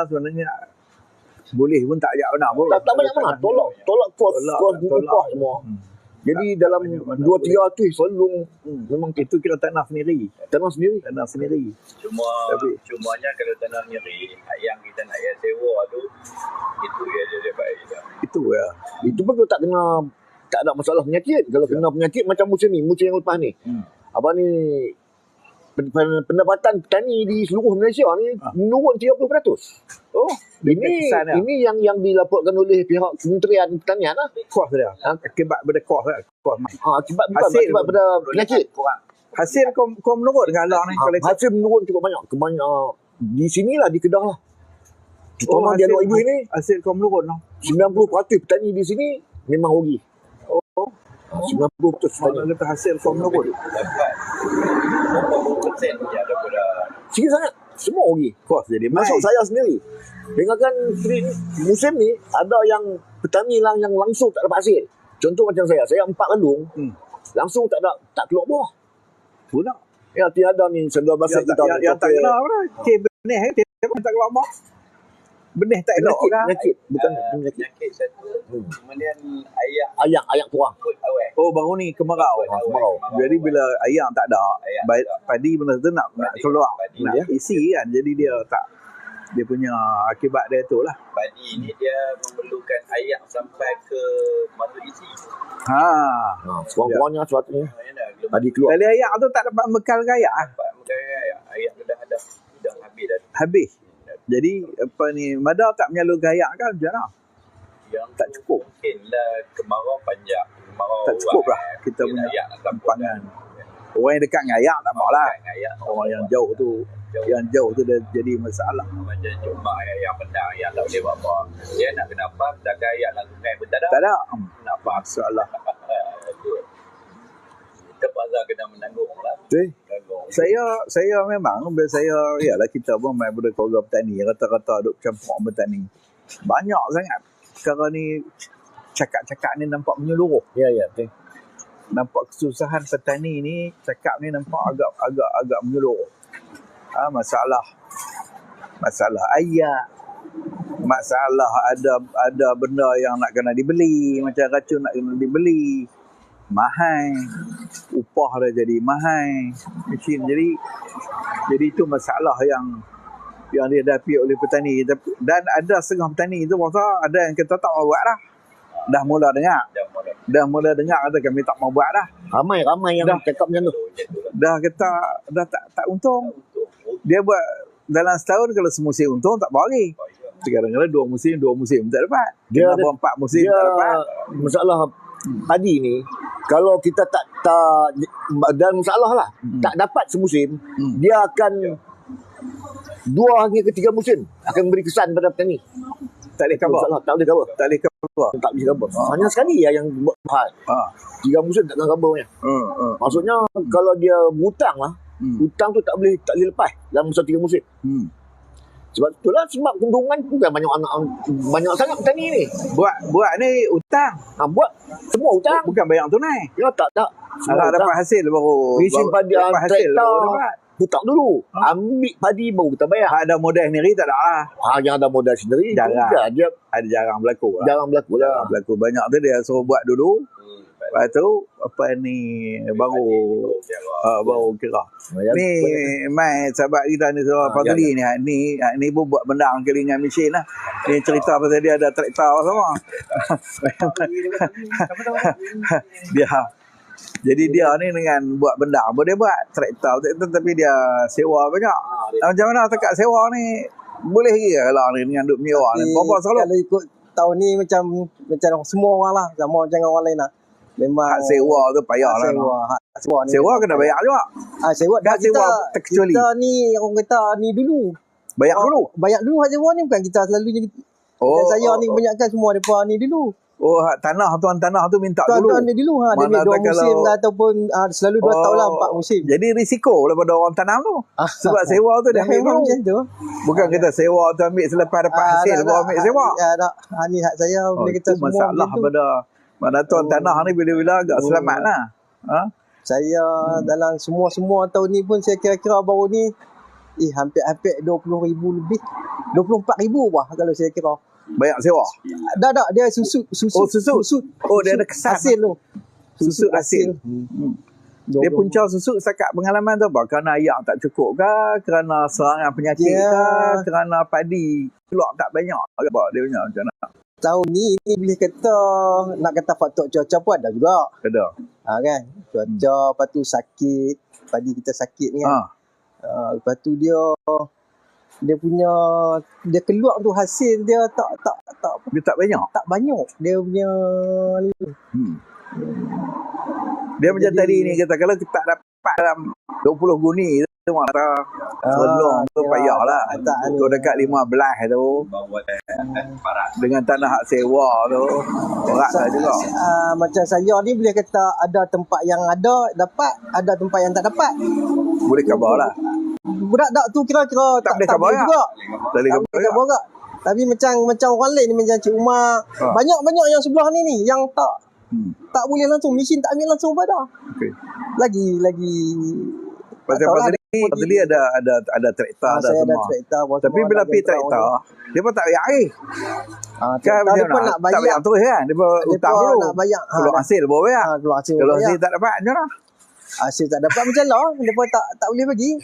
[SPEAKER 2] sebenarnya boleh pun tak ajak benar pun.
[SPEAKER 5] Tak banyak mana. Tolak kos upah semua. Jadi dalam 2-3 tu selalu memang
[SPEAKER 2] itu kira tanah sendiri.
[SPEAKER 4] Cumanya kalau tanah sendiri yang kita nak sewa tu itu dia baik.
[SPEAKER 2] Itu ya.
[SPEAKER 5] Itu pun tak ada masalah penyakit. Kalau kena penyakit macam musim yang lepas ni. Apa ni pendapatan petani di seluruh Malaysia ni menurun 30%.
[SPEAKER 2] Oh,
[SPEAKER 5] Ini yang dilaporkan oleh pihak Kementerian Pertanian lah.
[SPEAKER 2] kos dia. Akibat pada kos lah. Kos.
[SPEAKER 5] Akibat
[SPEAKER 2] Hasil
[SPEAKER 5] akibat pada penyakit.
[SPEAKER 2] Hasil kau menurut kalau ni kalau
[SPEAKER 5] Hasil menurun cukup banyak. Di sinilah di Kedah lah. Terutama di
[SPEAKER 2] hasil-
[SPEAKER 5] anak ibu ini,
[SPEAKER 2] hasil kau menurun noh.
[SPEAKER 5] 90% petani di sini memang rugi.
[SPEAKER 2] Oh,
[SPEAKER 5] 90% petani.
[SPEAKER 2] mana kata hasil kau menurun.
[SPEAKER 4] Dapat berapa persen je daripada
[SPEAKER 5] Sikit sangat. Semua rugi.
[SPEAKER 2] Kos jadi
[SPEAKER 5] Masuk saya sendiri. Dengarkan musim ni ada yang petani yang langsung tak dapat hasil. Contoh macam saya 4 kandung, langsung tak keluar buah.
[SPEAKER 2] pula.
[SPEAKER 5] Ya tiada ni sedar bahasa kita.
[SPEAKER 2] Yang tak kena apa dah. Benih tak keluar mak. Benih tak elok kan.
[SPEAKER 5] Penyakit. Bukan penyakit.
[SPEAKER 4] penyakit satu. Kemudian
[SPEAKER 5] Ayak keluar.
[SPEAKER 4] ikut awal.
[SPEAKER 2] Oh baru ni kemarau.
[SPEAKER 5] Kemarau.
[SPEAKER 2] Jadi bila ayam tak ada,
[SPEAKER 4] Ayam tak ada.
[SPEAKER 2] padi benda tu nak keluar,
[SPEAKER 4] Padi
[SPEAKER 2] nak
[SPEAKER 5] dia.
[SPEAKER 2] isi kan. Jadi dia tak, dia punya akibat dia tu lah.
[SPEAKER 4] Padi ni dia memerlukan ayak sampai ke masuk isi.
[SPEAKER 5] Sekurang-kurangnya sepatutnya.
[SPEAKER 4] Mana
[SPEAKER 5] Tadi keluar.
[SPEAKER 2] Kali ayam tu tak dapat bekal gaya
[SPEAKER 4] dapat ayak tu dah habis dah.
[SPEAKER 2] habis. Jadi apa ni, Mada tak menyalurkan ayak kan macam mana?
[SPEAKER 4] Yang
[SPEAKER 2] Tak cukup.
[SPEAKER 4] Mungkinlah kemarau panjang. Kemarau
[SPEAKER 2] Tak cukup lah
[SPEAKER 4] awal.
[SPEAKER 2] kita
[SPEAKER 4] Mungkin
[SPEAKER 2] punya
[SPEAKER 4] ayak nak campur
[SPEAKER 2] pangan. Orang yang dekat dengan ayak tak mau lah.
[SPEAKER 4] Makan ayak.
[SPEAKER 2] Orang yang jauh tu, dia jadi masalah.
[SPEAKER 4] Macam cuma ayak pendang, ayak tak boleh buat apa. Dia nak kenapa? Sedangkan ayak nak sungai pun tak ada.
[SPEAKER 2] Tak ada.
[SPEAKER 4] Kenapa?
[SPEAKER 2] Masalah.
[SPEAKER 4] Terpaksa kena menanggung lah.
[SPEAKER 5] Betul.
[SPEAKER 4] Menanggung.
[SPEAKER 2] Saya memang bila saya ialah kita pun main pada keluarga petani, rata-rata duk campur bertani. Banyak sangat. Sekarang ni cakap-cakap ni nampak menyeluruh.
[SPEAKER 5] Ya betul.
[SPEAKER 2] Nampak kesusahan petani ni, cakap ni nampak agak menyeluruh. Masalah ayak, masalah ada benda yang nak kena dibeli, macam racun nak kena dibeli, mahal, upah dia jadi mahal, mesin jadi itu masalah yang dihadapi oleh petani. Dan ada setengah petani itu rasa ada yang kita tak mau buat dah. Dah mula dengar kata kami tak mau buat dah.
[SPEAKER 5] Ramai yang
[SPEAKER 2] Dah.
[SPEAKER 5] cakap macam tu.
[SPEAKER 2] Dah kata dah tak untung. Dia buat dalam setahun kalau semusim untung tak bagi. Kadang-kadang dua musim tak dapat.
[SPEAKER 5] Dia
[SPEAKER 2] Kenapa
[SPEAKER 5] ada-
[SPEAKER 2] 4 musim
[SPEAKER 5] Dia
[SPEAKER 2] tak dapat?
[SPEAKER 5] masalah padi ni, kalau kita tak dan masalah lah, tak dapat semusim, dia akan 2 hingga ke 3 musim akan beri kesan pada petani.
[SPEAKER 2] Tak boleh cover.
[SPEAKER 5] Masalah, tak boleh cover.
[SPEAKER 2] Tak boleh cover.
[SPEAKER 5] Tak boleh cover. Hanya sekali yang buat hal.
[SPEAKER 2] Ha.
[SPEAKER 5] 3 musim takkan covernya. Maksudnya kalau dia berhutang lah, hutang tu tak boleh lepas dalam masa 3 musim. Sebab itulah sebab keuntungan bukan banyak sangat petani ni.
[SPEAKER 2] Buat ni hutang.
[SPEAKER 5] Buat semua hutang.
[SPEAKER 2] Bukan bayar tunai.
[SPEAKER 5] Ya tak. Semua
[SPEAKER 2] Kalau dapat hasil baru
[SPEAKER 5] Isi padi
[SPEAKER 2] dapat hasil baru
[SPEAKER 5] traktor,
[SPEAKER 2] dapat.
[SPEAKER 5] hutang dulu. Ambil padi baru kita bayar.
[SPEAKER 2] Ada modal sendiri tak ada lah.
[SPEAKER 5] Yang ada modal sendiri,
[SPEAKER 2] Jarang.
[SPEAKER 5] itu dia
[SPEAKER 2] Ada jarang berlaku lah.
[SPEAKER 5] jarang berlaku lah.
[SPEAKER 2] Berlaku banyak tu dia suruh buat dulu. Lepas tu apa ni baru kira. Ni mai sahabat kita ni Saudara Fazli ni pun buat bendang kelingan mesin lah. Ni cerita pasal dia ada traktor semua. Jadi dia ni dengan buat bendang pun dia buat traktor tapi dia sewa banyak. Macam mana tekak sewa ni boleh ke kalau ni dengan duk menyewa ni? Berapa selalu?
[SPEAKER 6] Kalau ikut tahun ni macam semua orang lah, sama macam orang lain lah. Memang
[SPEAKER 2] Hak sewa tu payah lah.
[SPEAKER 6] hak sewa ni.
[SPEAKER 2] Sewa kena bayar juga.
[SPEAKER 6] Sewa
[SPEAKER 2] Kan
[SPEAKER 6] kita,
[SPEAKER 2] sewa terkecuali.
[SPEAKER 6] kita ni orang kata ni dulu.
[SPEAKER 2] Bayar dulu.
[SPEAKER 6] Bayar dulu hak sewa ni, bukan kita selalunya. Saya ni kebanyakan semua depa ni dulu.
[SPEAKER 2] Hak tanah, tuan tanah tu minta dulu.
[SPEAKER 6] Tuan-tuan ni dulu dia
[SPEAKER 2] Mana
[SPEAKER 6] ambil 2
[SPEAKER 2] tak
[SPEAKER 6] musim
[SPEAKER 2] kalau-
[SPEAKER 6] ke ataupun selalu 2 tahun lah 4 musim.
[SPEAKER 2] Jadi risiko daripada orang tanam tu. Sebab sewa tu dia ambil
[SPEAKER 6] memang
[SPEAKER 2] dulu.
[SPEAKER 6] macam tu.
[SPEAKER 2] Bukan kita sewa tu ambil selepas dapat hasil baru ambil sewa.
[SPEAKER 6] Tak. Ni hak saya boleh kata
[SPEAKER 2] Itu
[SPEAKER 6] semua
[SPEAKER 2] masalah
[SPEAKER 6] macam tu.
[SPEAKER 2] pada mana tuan tanah ni bila-bila agak selamat lah.
[SPEAKER 6] Saya dalam semua tahun ni pun saya kira-kira baru ni hampir 20,000 lebih. 24,000 bah kalau saya kira.
[SPEAKER 2] Banyak sewa.
[SPEAKER 6] Dah dia susut.
[SPEAKER 2] susut. Oh, dia ada kesan.
[SPEAKER 6] hasil tu.
[SPEAKER 2] Susut hasil. Dia punca susut setakat pengalaman tu apa? Kerana ayak tak cukup ke? Kerana serangan penyakit ke? Kerana padi keluar tak banyak ke? Apa dia punya macam mana?
[SPEAKER 6] Tahun ni boleh kata nak kata faktor cuaca pun ada juga.
[SPEAKER 2] Ada.
[SPEAKER 6] Kan? Cuaca lepas tu sakit, padi kita sakit ni kan. Lepas tu dia punya dia keluar tu hasil dia tak
[SPEAKER 2] Dia tak banyak.
[SPEAKER 6] dia punya ni.
[SPEAKER 2] Dia macam tadi ni kata kalau kita dapat dalam 20 guni tu mata selong tu payahlah. Tu dekat 15 tu dengan tanah hak sewa tu berat lah juga.
[SPEAKER 6] Macam saya ni boleh kata ada tempat yang dapat, ada tempat yang tak dapat.
[SPEAKER 2] Boleh khabar lah.
[SPEAKER 6] Budak tu kira-kira
[SPEAKER 2] Tak boleh khabar
[SPEAKER 6] juga.
[SPEAKER 2] Tak boleh khabar
[SPEAKER 6] juga. Tapi macam orang lain ni, macam Cik Umar, banyak yang sebelah ni yang tak boleh langsung, mesin tak ambil langsung pada.
[SPEAKER 2] Okey.
[SPEAKER 6] Lagi
[SPEAKER 2] Pasal ni ada traktor ada
[SPEAKER 6] saya
[SPEAKER 2] semua.
[SPEAKER 6] ada traktor.
[SPEAKER 2] Tapi bila pergi traktor, dia pun tak bayar air. Kan
[SPEAKER 6] Dia
[SPEAKER 2] macam
[SPEAKER 6] pun
[SPEAKER 2] mana?
[SPEAKER 6] nak
[SPEAKER 2] Tak
[SPEAKER 6] bayar.
[SPEAKER 2] bayar terus kan? Dia pun hutang
[SPEAKER 6] Dia
[SPEAKER 2] dulu.
[SPEAKER 6] nak bayar.
[SPEAKER 2] Kalau hasil baru bayar.
[SPEAKER 6] Kalau hasil
[SPEAKER 2] Kalau
[SPEAKER 6] bayar.
[SPEAKER 2] hasil tak dapat, macam mana?
[SPEAKER 6] Hasil tak dapat macam lah. Dia pun tak boleh bagi.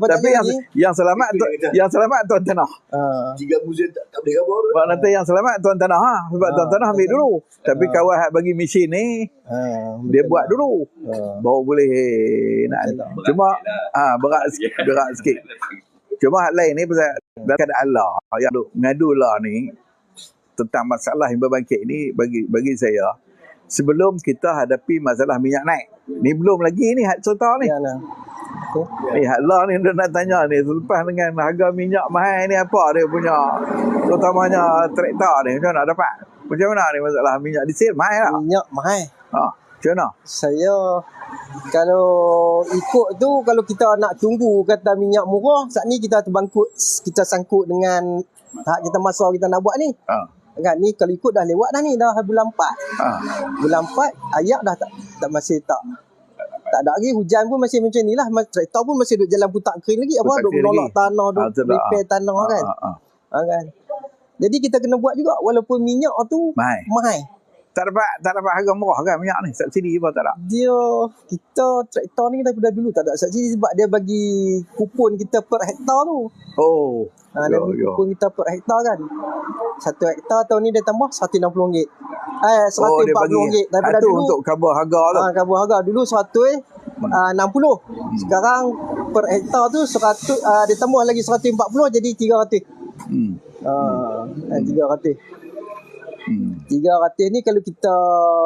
[SPEAKER 2] Tapi yang selamat tuan tanah.
[SPEAKER 5] 3 musim tak boleh khabar tu.
[SPEAKER 2] Sebab nanti yang selamat tuan tanah sebab tuan tanah ambil dulu. Tapi kawan hak bagi mesin ni dia buat dulu. Baru boleh nak. Cuma berat sikit. Cuma hak lain ni pasal dalam keadaan Allah yang mengadu lah ni tentang masalah yang berbangkit ni bagi saya sebelum kita hadapi masalah minyak naik. Ni belum lagi ni hak cerita ni. Ni hak lah ni nak tanya ni selepas dengan harga minyak mahal ni apa dia punya terutamanya traktor ni macam mana dapat? Macam mana ni masalah minyak diesel mahal tak?
[SPEAKER 6] Minyak mahal.
[SPEAKER 2] Macam mana?
[SPEAKER 6] Saya kalau ikut tu, kalau kita nak tunggu kata minyak murah, saat ni kita sangkut dengan kita masa kita nak buat ni. Kan ni kalau ikut dah lewat dah ni, dah bulan 4. Bulan 4 ayak dah tak masih tak ada lagi, hujan pun masih macam ni lah. Traktor pun masih duduk jalan putak kering lagi, duk menolak tanah, duk repair tanah kan. Kan. Jadi kita kena buat juga walaupun minyak tu mahal.
[SPEAKER 2] Tak dapat harga murah kan minyak ni, subsidi apa tak ada?
[SPEAKER 6] Kita traktor ni daripada dulu tak ada subsidi sebab dia bagi kupon kita per hektar tu. Dia bagi kupon kita per hektar kan. 1 hektar tahun ni dia tambah RM160. RM140 daripada
[SPEAKER 2] tu
[SPEAKER 6] dulu.
[SPEAKER 2] Untuk cover harga tu.
[SPEAKER 6] Cover harga dulu 160. Sekarang per hektar tu 100 dia tambah lagi 140 jadi 300. 300. 300 ni kalau kita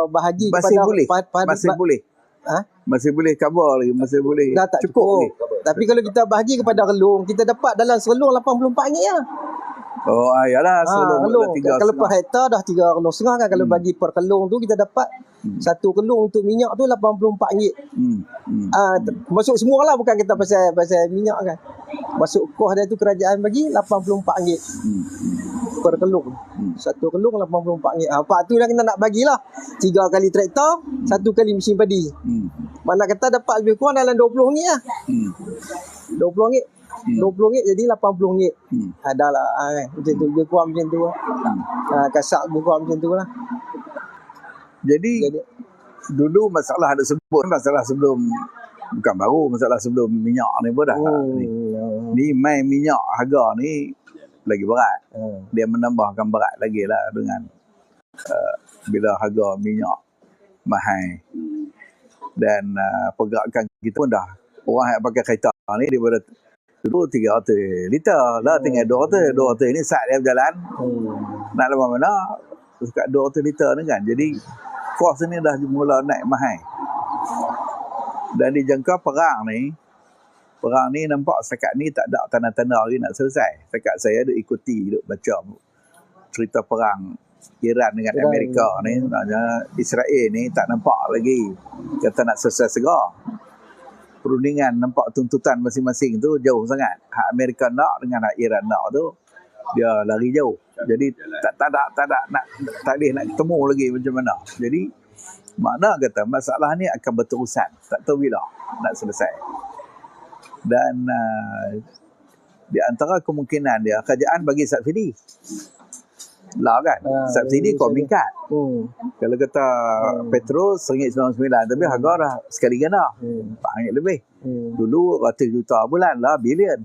[SPEAKER 6] bahagi
[SPEAKER 2] masih
[SPEAKER 6] kepada
[SPEAKER 2] masih boleh cover lagi, masih boleh
[SPEAKER 6] dah tak cukup. Tapi kalau kita bahagi kepada relung, kita dapat dalam serelung RM84 lah.
[SPEAKER 2] Ayalah
[SPEAKER 6] relung. Kalau per hektar dah 3 relung setengah kan. Kalau bagi per kelung tu kita dapat satu kelung untuk minyak tu RM84. Masuk semua lah, bukan kita pasal minyak kan. Masuk kos dia tu kerajaan bagi RM84 per kelung. Satu kelung RM84. Pak tu dah kita nak bagilah 3 kali traktor, 1 kali mesin padi. Mana kata dapat lebih kurang dalam RM20 lah. RM20. RM20 jadi RM80. Adalah kan. Macam tu, lebih kurang macam tu lah. Kasak lebih kurang macam tu lah.
[SPEAKER 2] Jadi dulu masalah ada sebut masalah sebelum, bukan baru, masalah sebelum minyak ni pun dah. Ni main minyak harga ni lagi berat. Dia menambahkan berat lagi lah dengan bila harga minyak mahal. Dan pergerakan kita pun dah, orang yang pakai kereta ni daripada dulu 300 liter lah tinggal 200 ni saat dia berjalan nak lepas mana dekat 200 liter ni kan. Jadi kos ni dah mula naik mahal. Dan dijangka perang ni nampak setakat ni tak ada tanda-tanda lagi nak selesai. Setakat saya duk ikuti, duk baca cerita perang Iran dengan Amerika ni, maknanya Israel ni tak nampak lagi kata nak selesai segera. Perundingan nampak tuntutan masing-masing tu jauh sangat. Hak Amerika nak dengan hak Iran nak tu dia lari jauh. Jadi tak boleh nak ketemu lagi macam mana. Jadi makna kata masalah ni akan berterusan. Tak tahu bila nak selesai. Dan di antara kemungkinan dia kerajaan bagi subsidi. Lah kan, subsidi kau meningkat. Kalau kata petrol RM1.99 tapi harga dah sekali ganda. RM4 lebih. Dulu ratus juta bulan lah, bilion.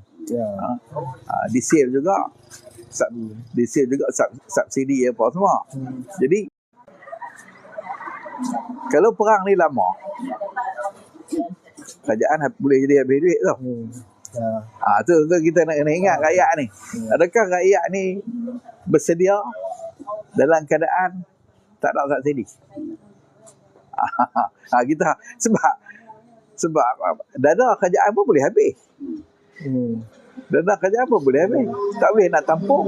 [SPEAKER 2] Diesel juga subsidi apa semua. Jadi kalau perang ni lama, kerajaan boleh jadi habis duit tau. Tu kita nak kena ingat rakyat ni. Adakah rakyat ni bersedia dalam keadaan tak ada subsidi? Kita sebab dana kerajaan pun boleh habis. Dana kerajaan pun boleh habis. Tak boleh nak tampung.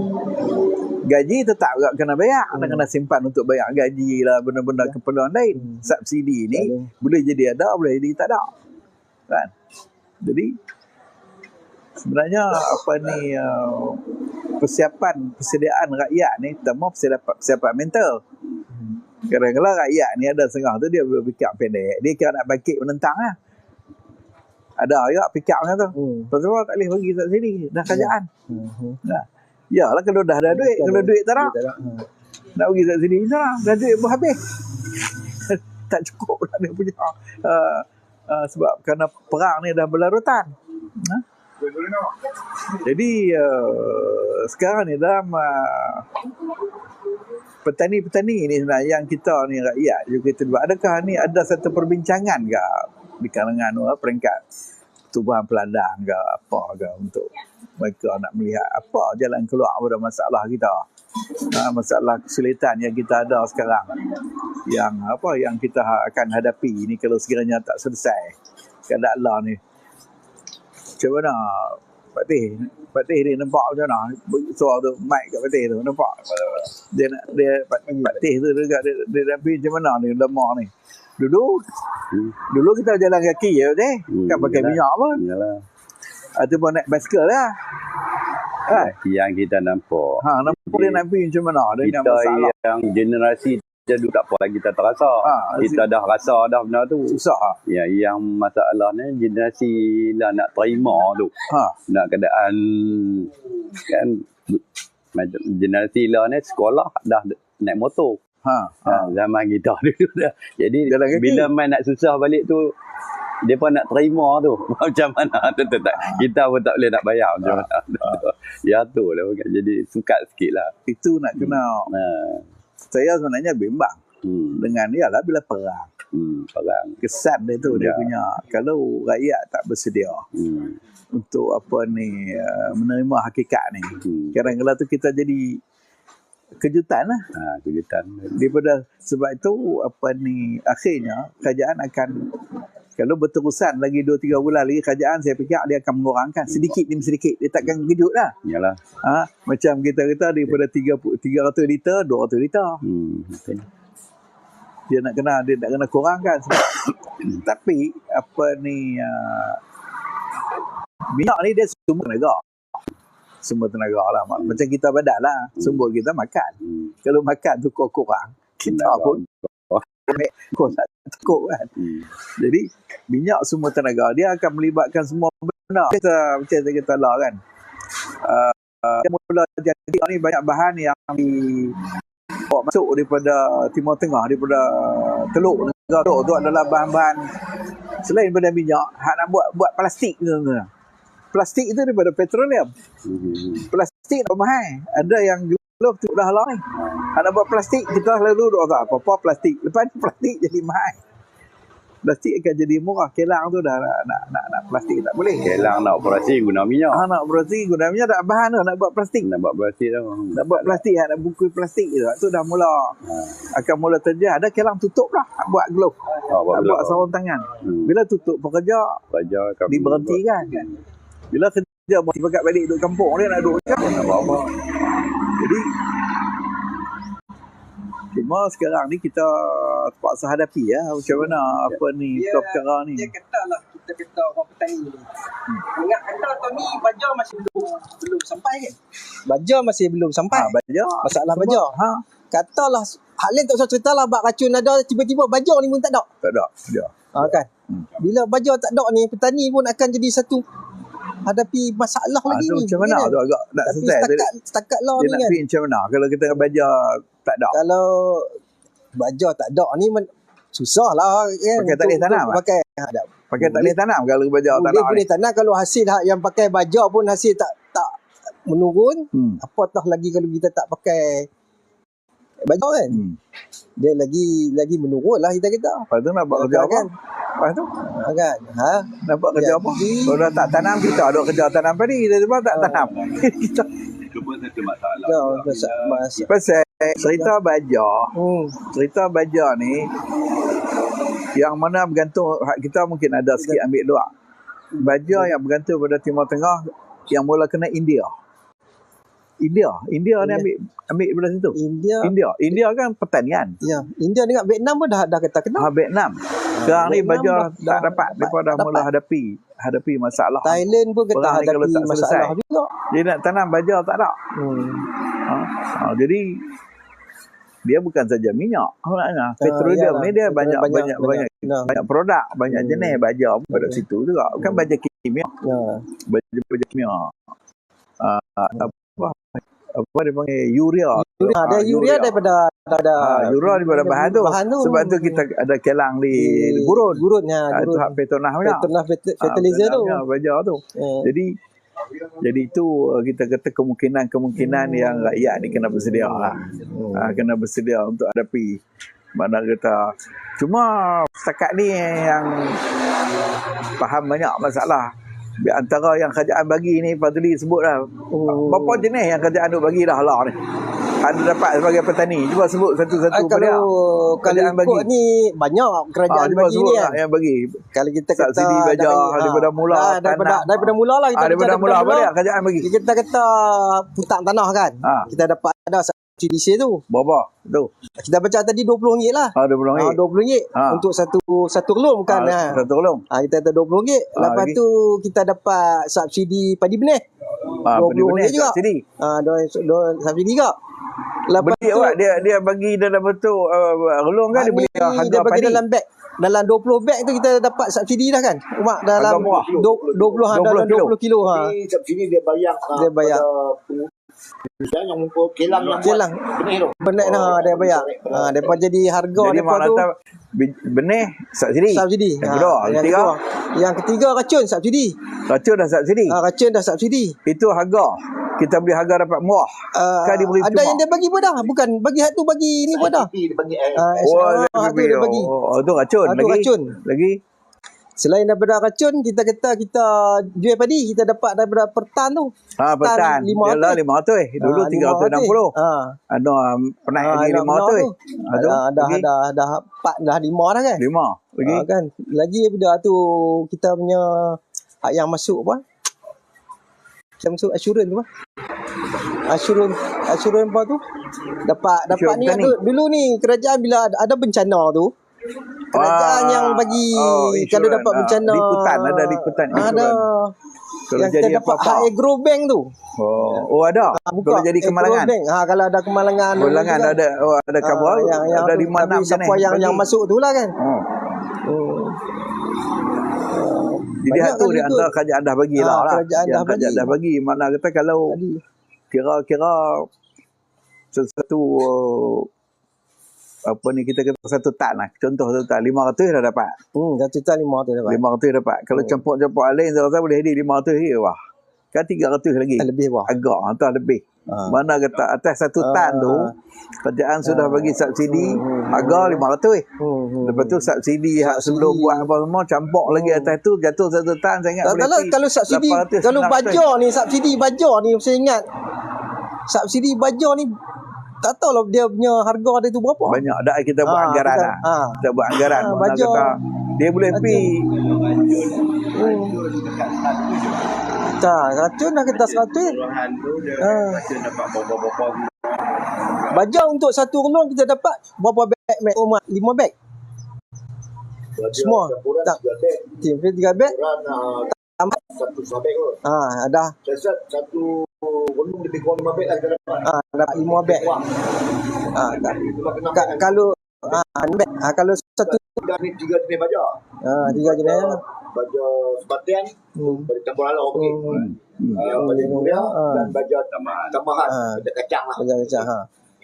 [SPEAKER 2] Gaji tetap kena bayar. Kena simpan untuk bayar gaji lah, benda-benda keperluan lain. Subsidi ni boleh jadi ada, boleh jadi tak ada. Kan? Jadi sebenarnya persediaan rakyat ni terutama persiapan mental. Kadang-kadang rakyat ni ada setengah tu dia berfikir pendek. Dia kira nak bangkit menentang lah. Ada juga fikir macam tu. Pasal tak boleh bagi subsidi dah kerajaan. Yalah kalau dah ada duit, kalau duit tak ada. Nak bagi subsidi tak dah duit pun habis. Tak cukup lah dia punya. Sebab kerana perang ni dah berlarutan. Jadi sekarang ni dalam petani-petani ni sebenarnya yang kita ni rakyat juga kita buat. Adakah ni ada satu perbincangan ke di kalangan peringkat Tubuhan Peladang ke apa ke untuk mereka nak melihat apa jalan keluar pada masalah kita, masalah kesulitan yang kita ada sekarang, yang kita akan hadapi ni kalau sekiranya tak selesai keadaan lah ni. Macam mana Pak Teh dia nampak macam mana suara tu mic kat Pak Teh tu nampak dia Pak Teh tu dekat dia rampi macam mana ni lemah ni. Dulu kita jalan kaki je Teh, kan pakai minyak pun.
[SPEAKER 4] Yalah.
[SPEAKER 2] Ataupun naik basikal lah.
[SPEAKER 4] Yang kita nampak.
[SPEAKER 2] Nampak dia nampi macam mana dengan
[SPEAKER 4] kita
[SPEAKER 2] masalah.
[SPEAKER 4] yang generasi dulu tak apa lagi kita terasa. Kita dah rasa dah benda tu.
[SPEAKER 2] Susah.
[SPEAKER 4] Ya, yang masalah ni generasi lah nak terima tu. Nak keadaan kan macam generasi lah ni sekolah dah naik motor. Zaman kita dulu dah. Jadi bila main nak susah balik tu dia pun nak terima tu. Macam mana tu tak. Kita pun tak boleh nak bayar macam mana. Ya tu lah jadi sukat sikit lah.
[SPEAKER 2] Itu nak kena. Saya sebenarnya bimbang dengan ialah bila perang.
[SPEAKER 4] Perang.
[SPEAKER 2] Kesan dia tu dia punya kalau rakyat tak bersedia untuk menerima hakikat ni. Kadang-kadang tu kita jadi kejutan lah.
[SPEAKER 4] Kejutan.
[SPEAKER 2] Daripada sebab itu akhirnya kerajaan akan kalau berterusan lagi 2-3 bulan lagi kerajaan saya fikir dia akan mengurangkan sedikit demi sedikit. Dia takkan kejut lah.
[SPEAKER 4] Yalah.
[SPEAKER 2] Macam kita daripada 300 liter 200 liter. Dia nak kena kurangkan. Tapi minyak ni dia sumber tenaga lah. Macam kita badan lah. Sumber kita makan. Kalau makan tu kurang, kita pun nak takut kan. Jadi minyak sumber tenaga dia akan melibatkan semua benda. Macam kita lah kan. Mula jadi ni banyak bahan yang dibawa masuk daripada Timur Tengah, daripada Teluk tu adalah bahan-bahan selain daripada minyak, hak nak buat plastik tu. Plastik itu daripada petroleum. Plastik tak mahal. Ada yang glove tu dah lah ni. Nak buat plastik kita selalu apa plastik. Lepas ni plastik jadi mahal. Plastik akan jadi murah. Kelang tu dah nak plastik tak boleh.
[SPEAKER 4] Kelang nak operasi guna minyak.
[SPEAKER 2] Nak operasi guna minyak tak bahan tu nak buat plastik.
[SPEAKER 4] Nak buat plastik tu.
[SPEAKER 2] Nak buat plastik, nak bungkus plastik tu dah mula akan mula terjadi. Ada kelang tutup lah buat glove. Buat sarung tangan. Bila tutup pekerja diberhentikan. Bila kerja bakat balik duduk kampung dia nak duduk macam mana. Jadi cuma sekarang ni kita terpaksa hadapi macam mana perkara ni.
[SPEAKER 6] Dia katalah kita kata orang petani ni. Ingat kata tahun ni baja masih belum sampai kan? Baja masih belum sampai. Masalah baja. Katalah hal lain tak usah ceritalah bab racun ada tiba-tiba baja ni pun tak ada.
[SPEAKER 2] Tak ada.
[SPEAKER 6] Kan. Bila baja tak ada ni petani pun akan jadi satu hadapi masalah lagi ni.
[SPEAKER 2] Macam mana tu agak tak selesai.
[SPEAKER 6] Setakat lah ni kan.
[SPEAKER 2] Dia nak macam mana kalau kita baja tak ada.
[SPEAKER 6] Kalau baja tak ada ni susah lah kan.
[SPEAKER 2] Pakai tak boleh tanam. Pakai tak boleh tanam kalau baja tak ada.
[SPEAKER 6] Boleh tanam kalau hasil yang pakai baja pun hasil tak menurun. Apatah lagi kalau kita tak pakai baja kan. Dia lagi menurun lah kita.
[SPEAKER 2] Lepas tu nak buat kerja kan. lepas tu.
[SPEAKER 6] Kan? Ha?
[SPEAKER 2] Nampak kerja apa? Kalau dah tak tanam, kita ada kerja tanam padi. Tiba-tiba tak tanam. Kita
[SPEAKER 4] Itu pun satu masalah.
[SPEAKER 6] Ya, masa.
[SPEAKER 2] pasal cerita baja. Cerita baja ni yang mana bergantung hak kita mungkin ada sikit ambil luar. Baja yang bergantung pada Timur Tengah yang mula kena India ni ambil daripada situ. India kan pertanian.
[SPEAKER 6] Ya, India dengan Vietnam pun dah kata kena.
[SPEAKER 2] Vietnam. Sekarang ni
[SPEAKER 6] Vietnam
[SPEAKER 2] baja tak dapat. Mereka dah mula hadapi masalah.
[SPEAKER 6] Thailand pun kata
[SPEAKER 2] Perang ni kalau
[SPEAKER 6] hadapi
[SPEAKER 2] tak
[SPEAKER 6] masalah
[SPEAKER 2] selesai.
[SPEAKER 6] juga.
[SPEAKER 2] Dia nak tanam baja tak ada. Jadi dia bukan saja minyak. Petroleum ni dia banyak produk, banyak jenis baja pun pada situ juga. Bukan baja kimia. Baja kimia. Apa dia panggil urea.
[SPEAKER 6] Ada urea daripada
[SPEAKER 2] urea daripada bahan tu. Sebab tu kita ada kelang di gurun. Itu hak Petronas punya.
[SPEAKER 6] Fertilizer tu.
[SPEAKER 2] Baja tu. Jadi itu kita kata kemungkinan yang rakyat ni kena bersedia kena bersedia untuk hadapi. Mana kata cuma setakat ni yang faham banyak masalah. Di antara yang kerajaan bagi ni Fadli sebut dah. Berapa jenis yang kerajaan duk bagi dah lah ni. Anda dapat sebagai petani. Cuba sebut satu-satu pada
[SPEAKER 6] kalau ikut ni banyak kerajaan bagi ni kan.
[SPEAKER 2] Yang bagi.
[SPEAKER 6] Kalau kita kata
[SPEAKER 2] subsidi baja daripada mula
[SPEAKER 6] daripada mula lah kita
[SPEAKER 2] daripada mula apa kerajaan bagi.
[SPEAKER 6] Kita kata putang tanah kan. Kita dapat ada subsidi tu.
[SPEAKER 2] Berapa? Tu.
[SPEAKER 6] Kita baca tadi RM20 lah.
[SPEAKER 2] RM20.
[SPEAKER 6] RM20 untuk satu kelong bukan.
[SPEAKER 2] Satu kelong.
[SPEAKER 6] Kita kata RM20. Lepas tu kita dapat subsidi padi benih. RM20 juga.
[SPEAKER 2] Subsidi.
[SPEAKER 6] Subsidi juga. Lepas
[SPEAKER 2] beli
[SPEAKER 6] tu
[SPEAKER 2] dia bagi dalam bentuk relung kan, dia beli harga
[SPEAKER 6] dia bagi
[SPEAKER 2] padi
[SPEAKER 6] dalam beg. Dalam 20 beg tu kita dapat subsidi dah kan. Mak dalam 20 kilo
[SPEAKER 5] Tapi subsidi dia bayar yang untuk kelang benih tu.
[SPEAKER 6] Benih dia bayar. Depa jadi harga
[SPEAKER 2] jadi
[SPEAKER 6] depa tu
[SPEAKER 2] benih subsidi. Yang kedua,
[SPEAKER 6] yang ketiga racun subsidi.
[SPEAKER 2] Racun dah subsidi. Itu harga. Kita beli harga dapat murah. Kan diberi
[SPEAKER 6] ada yang dia bagi pun dah. Bukan bagi hak tu bagi ni pun dah.
[SPEAKER 5] Dia bagi
[SPEAKER 6] dia bagi.
[SPEAKER 2] Tu racun lagi.
[SPEAKER 6] Selain daripada racun, kita kata kita jual padi, kita dapat daripada pertan tu.
[SPEAKER 2] Pertan. Yalah 500. Dulu 360. Ada pernah lagi 500.
[SPEAKER 6] Dah 4 dah 5 dah kan.
[SPEAKER 2] 5 lagi.
[SPEAKER 6] Kan. Lagi daripada tu kita punya hak yang masuk apa? Kita masuk assurance tu apa? Assurance apa tu? Dapat ni dulu ni kerajaan bila ada bencana tu, kerajaan yang bagi kalau dapat bencana
[SPEAKER 2] ada liputan
[SPEAKER 6] ada yang kita dapat hak agrobank tu.
[SPEAKER 2] Ada. Kalau jadi kemalangan.
[SPEAKER 6] Kalau ada kemalangan
[SPEAKER 2] ada khabar ada 5-6
[SPEAKER 6] siapa yang masuk tu lah kan.
[SPEAKER 2] Jadi tu di antara kerajaan dah bagi lah. Kerajaan dah bagi. Mana kata kalau kira-kira sesuatu apa ni kita kata satu tan lah. Contoh satu tan 500 dah dapat.
[SPEAKER 6] Satu tan 500 dapat.
[SPEAKER 2] 500 dapat. Kalau campur-campur alih saya rasa boleh jadi 500 je wah. Kan 300 lagi.
[SPEAKER 6] Lebih wah.
[SPEAKER 2] Agak atau lebih. Mana kata atas satu tan tu kerajaan sudah bagi subsidi harga 500. Lepas tu subsidi hak sebelum buat apa semua campur lagi atas tu jatuh satu tan saya ingat boleh.
[SPEAKER 6] Kalau subsidi kalau baja ni subsidi baja ni saya ingat subsidi baja ni tak tahu lah dia punya harga dia tu berapa.
[SPEAKER 2] Banyak dah kita buat anggaran lah. Kita buat anggaran.
[SPEAKER 6] Baja
[SPEAKER 2] kata, dia boleh pi.
[SPEAKER 6] Racun dah kita 100.
[SPEAKER 4] Racun dapat berapa-berapa.
[SPEAKER 6] Baja untuk satu relung kita dapat berapa beg? 5 beg. Semua. Tak. 3 beg. Tambah
[SPEAKER 5] satu sabek tu.
[SPEAKER 6] Ada.
[SPEAKER 5] Saya satu volume lebih kurang 5 beg lah kita dapat.
[SPEAKER 6] Dapat 5 beg. Kalau beg. Kalau satu
[SPEAKER 5] ni 3 jenis baja.
[SPEAKER 6] 3 jenis.
[SPEAKER 5] Baja sebatian, baja campur halau okey. Baja mulia dan baja tambahan. Baja kacang lah.
[SPEAKER 6] Baja kacang.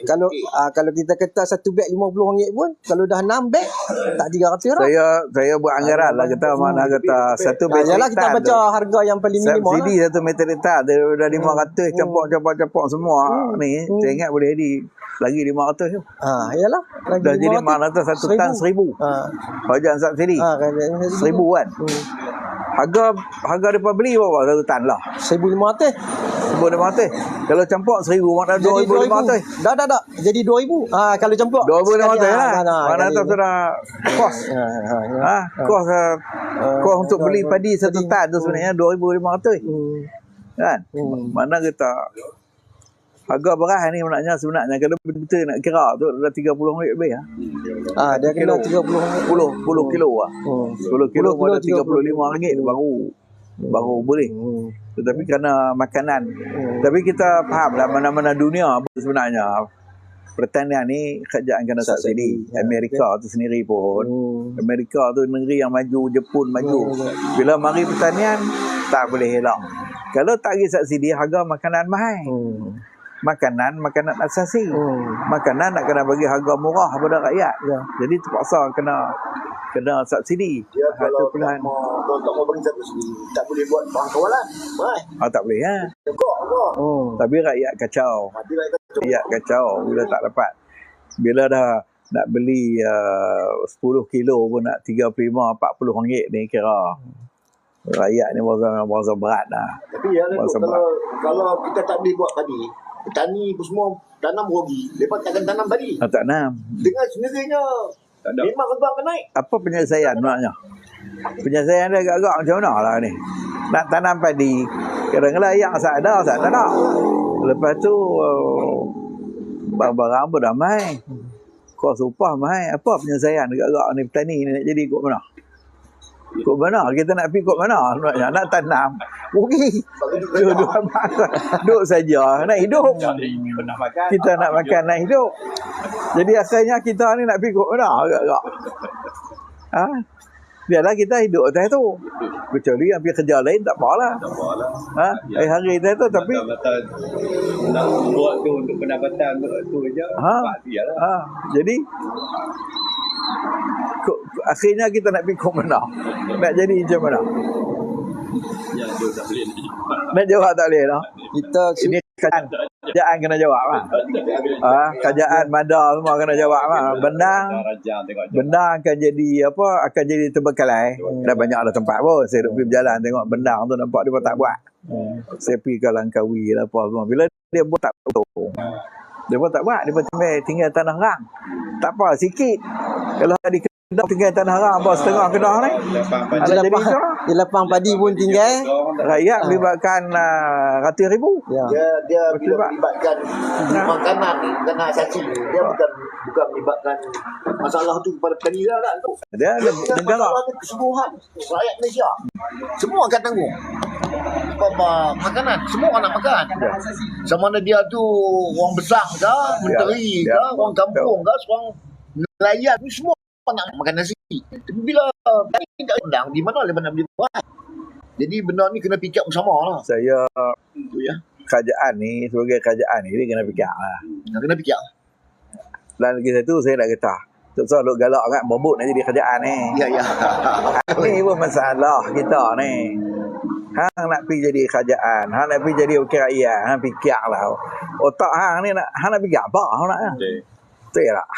[SPEAKER 6] Kalau kita kata satu beg RM50 pun, kalau dah 6 beg tak 300 lah.
[SPEAKER 2] Saya buat anggaran lah kata mana kata satu metrik
[SPEAKER 6] Yalah kita
[SPEAKER 2] tan
[SPEAKER 6] baca harga yang paling minimal
[SPEAKER 2] subsidi
[SPEAKER 6] lah.
[SPEAKER 2] satu metrik tan dia dah 500 campur semua ni saya ingat boleh jadi lagi 500 tu.
[SPEAKER 6] Yalah. Lagi
[SPEAKER 2] Dah jadi
[SPEAKER 6] 500.
[SPEAKER 2] mana tu satu tan 1,000. Bajan subsidi. 1,000 kan. Harga depa beli berapa satu tan lah?
[SPEAKER 6] 1,500.
[SPEAKER 2] 1,500. Kalau campur 1,000 mana 2,500.
[SPEAKER 6] Dah. Jadi 2,000. Kalau campur
[SPEAKER 2] 2,500 lah. Mana tu sudah kos. Kos kos untuk beli padi satu tan tu sebenarnya 2,500. Kan? Mana kita harga beras ni sebenarnya kalau betul-betul nak kira tu dah RM30 lebih lah.
[SPEAKER 6] Dia kena 30
[SPEAKER 2] 10 kilo lah. 10 kilo dah RM35 baru boleh. Tetapi kerana makanan. Tapi kita faham lah mana-mana dunia sebenarnya pertanian ni kerajaan kena subsidi. Amerika tu sendiri pun. Amerika tu negeri yang maju, Jepun maju. Bila mari pertanian tak boleh elak. Kalau tak bagi subsidi harga makanan mahal. Makanan asasi. Makanan nak kena bagi harga murah pada rakyat. Jadi terpaksa kena subsidi.
[SPEAKER 5] Dia kalau
[SPEAKER 2] Itu pilihan.
[SPEAKER 5] tak mau bagi subsidi, tak boleh buat bahan kawalan. Baik.
[SPEAKER 2] Tak boleh ya.
[SPEAKER 5] Kok.
[SPEAKER 2] Tapi rakyat kacau. Rakyat kacau bila tak dapat. Bila dah nak beli 10 kilo pun nak RM35-40 ni kira rakyat ni berasa berat dah.
[SPEAKER 5] Tapi kalau kita tak boleh buat padi, petani pun semua tanam rugi. Lepas takkan tanam padi.
[SPEAKER 2] Tak nak.
[SPEAKER 5] Dengan sendirinya memang harga akan naik.
[SPEAKER 2] Apa penyelesaian sebenarnya? Penyelesaian dia agak-agak macam mana lah ni? Nak tanam padi, kadang-kadang yang tak ada. Lepas tu barang-barang pun dah mahal. Kos upah mahal. Apa penyelesaian agak-agak ni petani ni nak jadi ikut mana? Ikut mana? Kita nak pergi ikut mana sebenarnya? Nak tanam. Rugi. Duduk saja. Nak hidup. Kita nak makan, nak hidup. Jadi asalnya kita ni nak pergi ikut mana agak-agak? Biarlah kita hidup atas tu. Kecuali yang pergi kerja lain tak apalah. Hari atas tu tapi
[SPEAKER 4] nak buat tu untuk pendapatan tu je.
[SPEAKER 2] Jadi akhirnya kita nak pergi ke mana? Nak jadi macam mana?
[SPEAKER 4] Ya, dia tak boleh.
[SPEAKER 2] Nak jawab tak boleh dah.
[SPEAKER 6] Kita
[SPEAKER 2] Ini kerajaan kena jawab lah. Kerajaan bandar semua kena jawab lah. Benda akan jadi terbengkalai. Dah banyak ada tempat pun. Saya duduk pergi berjalan tengok benda tu nampak dia pun tak buat. Saya pergi ke Langkawi lah apa semua. Bila dia buat tak betul. Dia pun tak buat. Dia pun tinggal tanah rang. Tak apa, sikit. Kalau di Kedah tinggal tanah rang apa setengah Kedah ni.
[SPEAKER 6] Dia lapang padi pun tinggal.
[SPEAKER 2] Rakyat melibatkan ratus ribu.
[SPEAKER 5] Dia bila melibatkan makanan ni, makanan asasi ni, dia bukan melibatkan masalah tu kepada petani dah kan tu.
[SPEAKER 2] Dia negara
[SPEAKER 5] Keseluruhan rakyat Malaysia semua akan tanggung. Makanan semua orang nak makan. Sama ada dia tu orang besar ke, menteri ke, orang kampung ke, seorang nelayan ni semua nak makan nasi. Tapi bila petani tak rendang, di mana lepas nak beli buat? Jadi benda ni kena fikir bersama lah.
[SPEAKER 2] Saya
[SPEAKER 5] Itu ya.
[SPEAKER 2] kerajaan ni, sebagai kerajaan ni dia kena fikir lah.
[SPEAKER 5] Kena fikir.
[SPEAKER 2] Dan lagi satu saya nak kata, tak usah duk galak kan berebut nak jadi kerajaan ni.
[SPEAKER 5] Ya.
[SPEAKER 2] Ni pun masalah kita ni. Hang nak pergi jadi kerajaan, hang nak pergi jadi wakil rakyat, hang fikirlah. Otak hang ni nak fikir apa hang nak? Betul tak?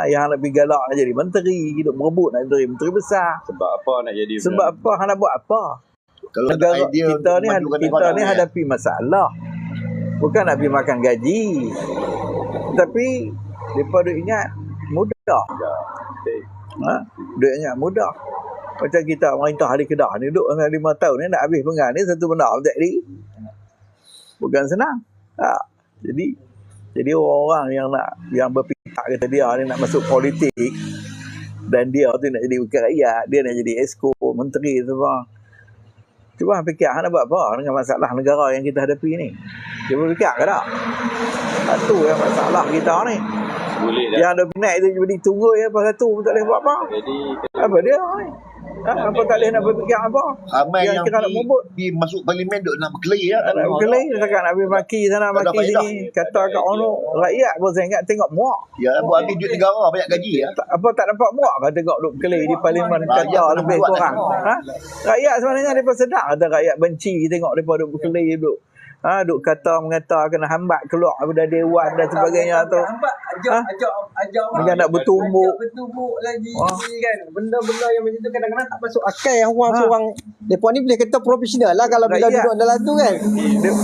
[SPEAKER 2] Yang nak pergi galak nak jadi menteri, duk berebut nak jadi menteri besar.
[SPEAKER 4] Sebab apa nak jadi?
[SPEAKER 2] Sebab apa hang nak buat apa?
[SPEAKER 5] Kalau
[SPEAKER 2] Negara
[SPEAKER 5] idea
[SPEAKER 2] kita ni hadapi masalah. Bukan nak pergi makan gaji. Tapi depa duk ingat mudah. Duk ingat mudah. Macam kita merintah di Kedah ni duduk 5 tahun ni nak habis penggal ni satu benda tak jadi. Bukan senang. Jadi orang-orang yang berfikir kata dia ni nak masuk politik dan dia tu nak jadi wakil rakyat, dia nak jadi esko, menteri semua. Cuba fikir nak buat apa dengan masalah negara yang kita hadapi ni. Cuba fikir ke tak? Satu yang masalah kita ni.
[SPEAKER 4] Boleh dah.
[SPEAKER 2] Yang ada naik tu jadi tunggu ya pasal tu tak boleh buat apa.
[SPEAKER 4] Jadi
[SPEAKER 2] apa dia ni? Apa tak boleh nak berfikir apa?
[SPEAKER 5] Ramai yang
[SPEAKER 2] kira nak merebut.
[SPEAKER 5] pergi masuk parlimen duk nak berkelahi lah.
[SPEAKER 2] Nak berkelahi, cakap nak pergi maki sana,
[SPEAKER 5] Tak ada
[SPEAKER 2] maki
[SPEAKER 5] faedah.
[SPEAKER 2] sini. Kata kat orang, rakyat pun saya ingat tengok muak.
[SPEAKER 5] Ya, buat habis duit negara banyak gaji ya.
[SPEAKER 2] Apa tak nampak muak kata tengok duk berkelahi di parlimen
[SPEAKER 5] Rakyat
[SPEAKER 2] kata
[SPEAKER 5] pun
[SPEAKER 2] lebih
[SPEAKER 5] buat
[SPEAKER 2] kurang.
[SPEAKER 5] tak
[SPEAKER 2] Rakyat sebenarnya mereka sedar kata rakyat benci tengok mereka duk berkelahi duk. Duk mengata kena hambat keluar daripada dewan dan sebagainya tu. Macam nak bertumbuk.
[SPEAKER 6] Lagi kan. Benda-benda yang macam tu kadang-kadang tak masuk akal yang orang seorang depa ni boleh kata profesional lah kalau bila
[SPEAKER 2] Rakyat.
[SPEAKER 6] duduk dalam tu kan.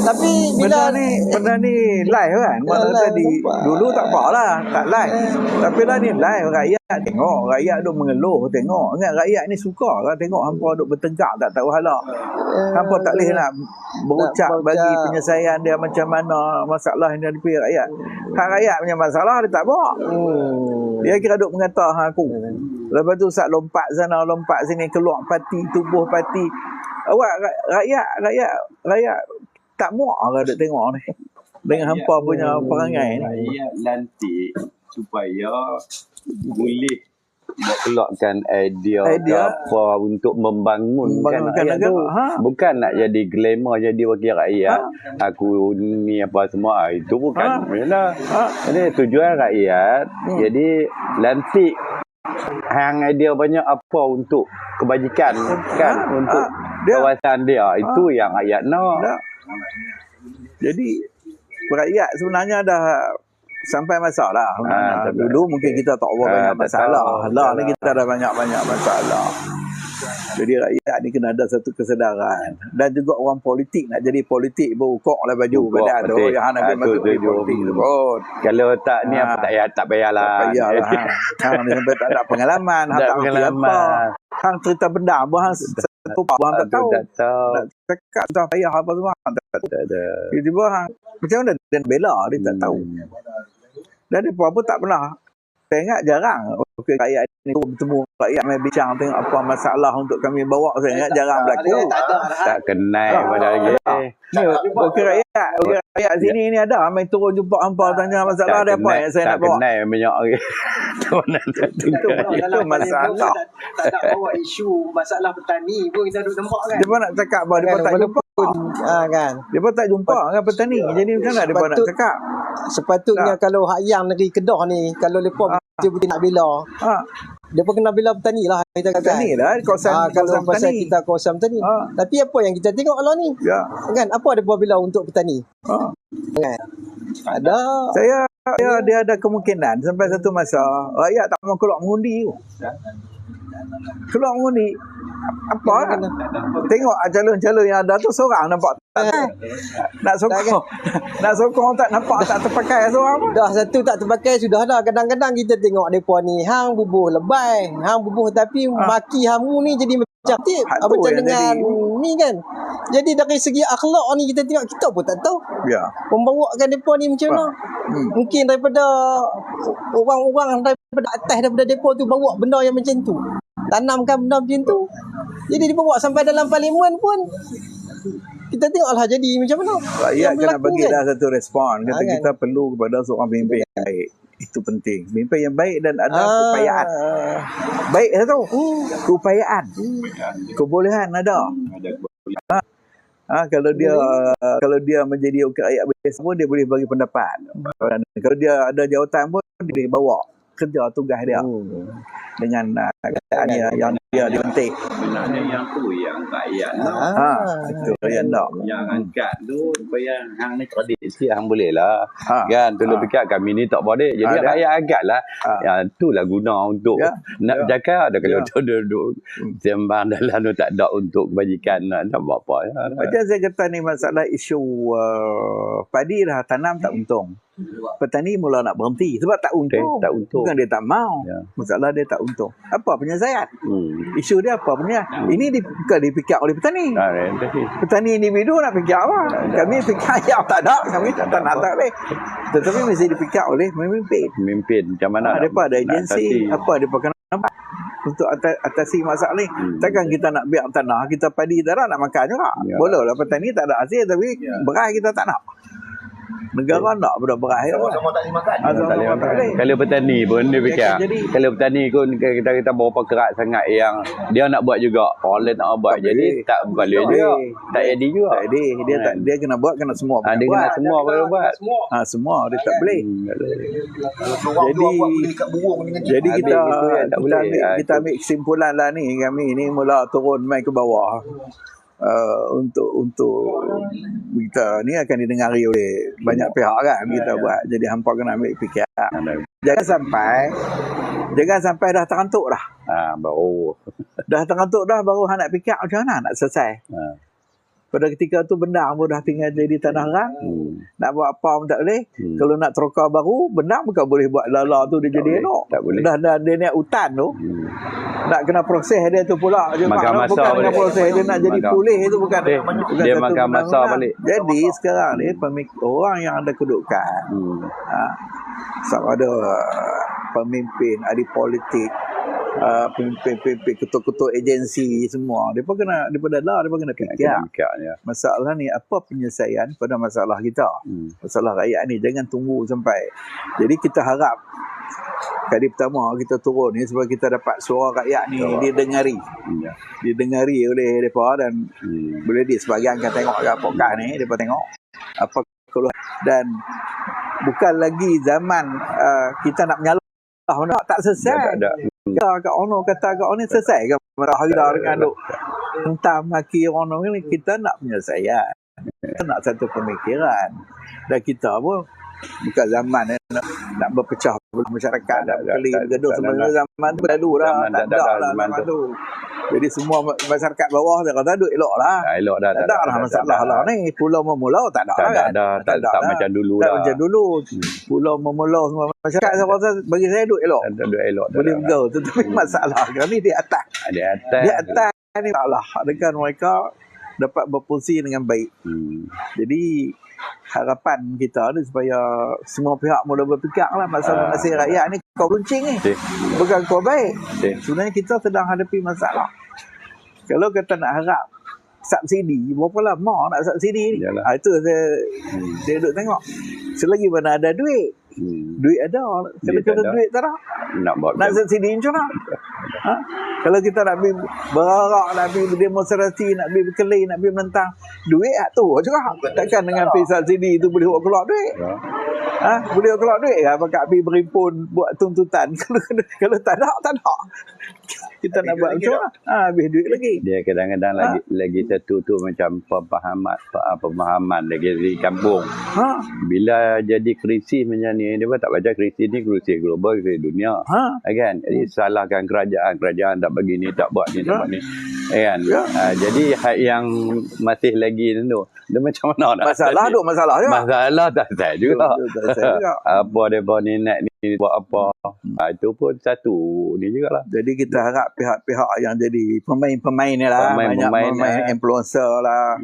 [SPEAKER 6] Tapi bila
[SPEAKER 2] Benda ni live kan. Mana
[SPEAKER 6] live,
[SPEAKER 2] tadi
[SPEAKER 6] nampak.
[SPEAKER 2] dulu tak apa lah, tak live. Tapi lah ni live, rakyat tengok, rakyat duk mengeluh tengok. Ingat rakyat ni suka kan tengok hampa duk bertengkar tak tahu hala. Hampa tak boleh nak berucap bagi penyelesaian dia macam mana masalah yang dihadapi rakyat. Hak rakyat punya masalah dia tak bawa. Dia kira duk mengata hang aku. Lepas tu sat lompat sana lompat sini keluar parti, tubuh parti. Awak rakyat tak muak ke duk tengok ni. Dengan hampa punya perangai ni.
[SPEAKER 4] Rakyat lantik supaya boleh nak keluarkan idea apa untuk membangunkan rakyat tu. Bukan nak jadi glamour, jadi wakil rakyat. Aku ni apa semua. Itu bukan. Jadi tujuan rakyat. Jadi lantik. Hang idea banyak apa untuk kebajikan kan, untuk kawasan dia. Itu yang rakyat nak.
[SPEAKER 2] Jadi rakyat sebenarnya dah sampai masalah. Dulu mungkin kita tak banyak masalah. Lah ni kita ada banyak-banyak masalah. Jadi rakyat ni kena ada satu kesedaran. Dan juga orang politik nak jadi politik berukoklah baju badan tu. Yang nak masuk di politik tu pun.
[SPEAKER 4] Kalau tak ni apa tak payahlah.
[SPEAKER 2] Tak payahlah. Hang ni sampai tak ada pengalaman. Hang tak mengerti apa. Hang cerita benda hang satu hang tak tahu. Nak cakap tak payah apa semua. Hang tak tahu. Tiba-tiba hang macam mana dan bela dia tak tahu. Dan dia pun tak pernah. Saya ingat jarang rakyat ni bertemu rakyat main bincang tengok apa masalah untuk kami bawa. Saya ingat jarang berlaku.
[SPEAKER 4] Tak kenal pada lagi.
[SPEAKER 2] Ni okey rakyat sini ni ada main turun jumpa hampa tanya masalah dia apa yang saya nak bawa.
[SPEAKER 4] Tak kenal banyak lagi.
[SPEAKER 2] Itu masalah.
[SPEAKER 6] tak nak bawa isu masalah petani pun kita duk nampak kan.
[SPEAKER 2] Dia pun nak cakap apa, dia pun tak jumpa.
[SPEAKER 6] Kan.
[SPEAKER 2] Dia pun tak jumpa dengan petani. Jadi macam mana dia pun nak cakap?
[SPEAKER 6] Sepatutnya kalau hak yang negeri Kedah ni kalau depa betul-betul nak bela. Dia pun kena bela petani lah kita kata.
[SPEAKER 2] Petani lah kawasan
[SPEAKER 6] kalau pasal
[SPEAKER 2] petani.
[SPEAKER 6] kita kawasan petani. Tapi apa yang kita tengok lah ni?
[SPEAKER 2] Ya.
[SPEAKER 6] Kan apa depa bela untuk petani? Kan. Ada.
[SPEAKER 2] Saya dia ada kemungkinan sampai satu masa rakyat tak mau keluar mengundi tu. Keluar mengundi apa? Tengok calon-calon yang ada tu seorang nampak nak sokong tak nampak tak terpakai seorang pun.
[SPEAKER 6] Dah satu tak terpakai sudah dah. Kadang-kadang kita tengok depa ni hang bubuh lebay, hang bubuh tapi maki hamu ni jadi macam tip. Macam dengan ni kan. Jadi dari segi akhlak ni kita tengok kita pun tak tahu.
[SPEAKER 2] Ya.
[SPEAKER 6] Pembawakan depa ni macam mana? Mungkin daripada orang-orang daripada atas daripada depa tu bawa benda yang macam tu. Tanamkan benda macam tu. Jadi dibawa sampai dalam parlimen pun kita tengoklah jadi macam mana.
[SPEAKER 2] Rakyat kena bagilah satu respon. Kata
[SPEAKER 6] kan?
[SPEAKER 2] kita perlu kepada seorang pemimpin yang baik. Itu penting. Pemimpin yang baik dan ada keupayaan. Baik satu. Keupayaan. Kebolehan ada. Kalau dia menjadi wakil rakyat biasa pun dia boleh bagi pendapat. Kalau dia ada jawatan pun dia boleh bawa kerja tugas dia dengan keadaan yang dia dilantik.
[SPEAKER 4] Sebenarnya yang tu yang rakyat
[SPEAKER 2] Itu yang nak.
[SPEAKER 4] yang angkat tu supaya hang ni tradisi hang boleh lah kan tolong dekat kami ni tak boleh jadi rakyat angkat lah itulah guna untuk nak jaga ada kalau duduk sembang dalam tu tak ada untuk kebajikan nak buat apa
[SPEAKER 2] Macam saya kata ni masalah isu padi dah tanam tak untung. Petani mula nak berhenti sebab tak untung. Bukan dia tak mau. Masalah dia tak untung. Apa penyelesaian? Isu dia apa punya? Ini bukan dipikir oleh petani. Petani individu nak fikir apa? Kami fikir yang tak ada. Kami tak nak tak boleh. Tetapi mesti dipikir oleh
[SPEAKER 4] pemimpin macam mana
[SPEAKER 2] mereka ada agensi apa mereka kena nampak untuk atasi masalah ni. Takkan kita nak biar tanah kita padi tak ada nak makan juga. Boleh lah petani tak ada hasil tapi beras kita tak nak. Negara nak berat-berat ya.
[SPEAKER 5] Sama-sama tak boleh makan.
[SPEAKER 4] Tak boleh
[SPEAKER 2] tak boleh.
[SPEAKER 4] Kalau petani pun dia fikir.
[SPEAKER 2] Jadi-
[SPEAKER 4] Kalau petani pun kita berapa kerat sangat yang dia nak buat juga. Orang lain tak buat.
[SPEAKER 2] Tak
[SPEAKER 4] Jadi
[SPEAKER 2] boleh.
[SPEAKER 4] tak boleh
[SPEAKER 2] Tak
[SPEAKER 4] juga.
[SPEAKER 2] boleh.
[SPEAKER 4] Tak jadi juga.
[SPEAKER 2] Tak ada. Dia kena buat, kena semua.
[SPEAKER 4] Dia kena semua boleh buat.
[SPEAKER 2] Semua dia tak boleh.
[SPEAKER 5] Seorang
[SPEAKER 2] Jadi-
[SPEAKER 5] dua buat boleh kat burung dengan
[SPEAKER 2] Jadi
[SPEAKER 4] Habis
[SPEAKER 2] kita
[SPEAKER 4] gitu kan, tak boleh.
[SPEAKER 2] kita ambil kesimpulan lah ni, kami ni mula turun main ke bawah. Untuk kita ni akan didengari oleh banyak pihak kan kita buat. Jadi hampa kena ambil fikir. Jangan sampai dah terantuk dah.
[SPEAKER 4] Baru.
[SPEAKER 2] Dah terantuk dah baru hang nak fikir macam mana nak selesai. Pada ketika tu benda pun dah tinggal jadi tanah rang. Nak buat apa pun tak boleh. Kalau nak terokar baru, benda bukan boleh buat lala tu dia jadi elok.
[SPEAKER 4] Tak boleh.
[SPEAKER 2] Dah dia naik hutan tu. Nak kena proses dia tu pula. Dia
[SPEAKER 4] Makan masa
[SPEAKER 2] bukan dengan
[SPEAKER 4] balik.
[SPEAKER 2] proses dia nak jadi
[SPEAKER 4] Makan.
[SPEAKER 2] pulih itu bukan.
[SPEAKER 4] Dia
[SPEAKER 2] satu
[SPEAKER 4] makan
[SPEAKER 2] benda
[SPEAKER 4] masa
[SPEAKER 2] orang.
[SPEAKER 4] balik.
[SPEAKER 2] Jadi sekarang ni orang yang ada kedudukan. Sama ada pemimpin, ahli politik, pemimpin-pemimpin, ketua-ketua agensi semua. Mereka kena fikir.
[SPEAKER 4] Ya.
[SPEAKER 2] Masalah ni apa penyelesaian pada masalah kita. Masalah rakyat ni jangan tunggu sampai. Jadi kita harap kali pertama kita turun ni sebab kita dapat suara rakyat ni didengari. Didengari oleh mereka dan boleh sebahagian akan tengok kat podcast ni, mereka tengok apa keluhan dan bukan lagi zaman kita nak menyalah benda tak selesai. Ya, kat ono kata kat ono selesai ke marah kita dengan duk hentam maki ono ni, kita nak penyelesaian. Kita nak satu pemikiran. Dan kita pun bukan zaman nak berpecah belah masyarakat, nak berkeling bergaduh sebenarnya zaman tu berlalu dah. Tak ada lah zaman tu. Jadi semua masyarakat bawah dia kata duk elok lah.
[SPEAKER 4] Elok dah.
[SPEAKER 2] Tak ada lah masalah lah ni. Pulau Memulau tak ada lah kan.
[SPEAKER 4] Tak macam dulu
[SPEAKER 2] Tak
[SPEAKER 4] dah.
[SPEAKER 2] macam dulu. Pulau Memulau semua masyarakat saya rasa bagi saya duk elok.
[SPEAKER 4] Elok.
[SPEAKER 2] Boleh bergaul. Tetapi masalah ni di atas.
[SPEAKER 4] Di atas.
[SPEAKER 2] Di atas ni taklah. Adakah mereka dapat berfungsi dengan baik. Jadi harapan kita ni supaya semua pihak mula berfikir lah masalah nasib rakyat ni kau runcing ni. Bukan kau baik. Sebenarnya kita sedang hadapi masalah. Kalau kita nak harap subsidi, berapa lama nak subsidi ni? Itu saya duduk tengok. Selagi mana ada duit. Duit ada. Kalau duit tak ada. Nak subsidi macam mana? Kalau kita nak pergi berarak, nak pergi berdemonstrasi, nak pergi berkelahi, nak pergi menentang, duit tu juga. Takkan dengan pergi subsidi tu boleh buat keluar duit. Boleh keluar duit kan? Pakat pergi berimpun buat tuntutan. Kalau tak ada. Kita nak buat macam mana? Habis duit lagi.
[SPEAKER 4] Dia kadang-kadang lagi satu tu macam pemahaman lagi di kampung. Bila jadi krisis macam ni, dia pun tak baca krisis ni krisis global, krisis dunia. Kan? Jadi salahkan kerajaan tak bagi ni, tak buat ni, tak buat ni. Kan? Jadi yang masih lagi tu, dia macam mana nak?
[SPEAKER 2] Masalah tu masalah juga.
[SPEAKER 4] Masalah tak selesai juga. Apa dia ni nak ni buat apa? Itu pun satu ni jugalah.
[SPEAKER 2] Jadi kita harap pihak-pihak yang jadi pemain-pemain ni lah, banyak influencer lah.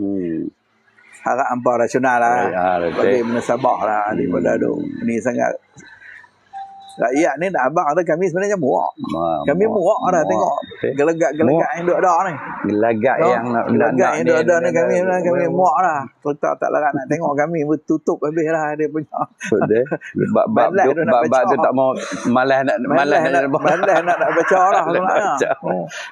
[SPEAKER 2] Harap hampa rasional lah. Bagi menasabah lah daripada tu. Ni sangat rakyat ni nak abang kata kami sebenarnya muak. Kami muak dah tengok gelagak-gelagak yang duk ada ni.
[SPEAKER 4] Gelagak yang
[SPEAKER 2] gelagak yang duk ada ni kami muak dah. Kita tak larat nak tengok kami tutup habis lah dia punya.
[SPEAKER 4] Bab tu tak mau malas nak
[SPEAKER 2] baca lah sebenarnya.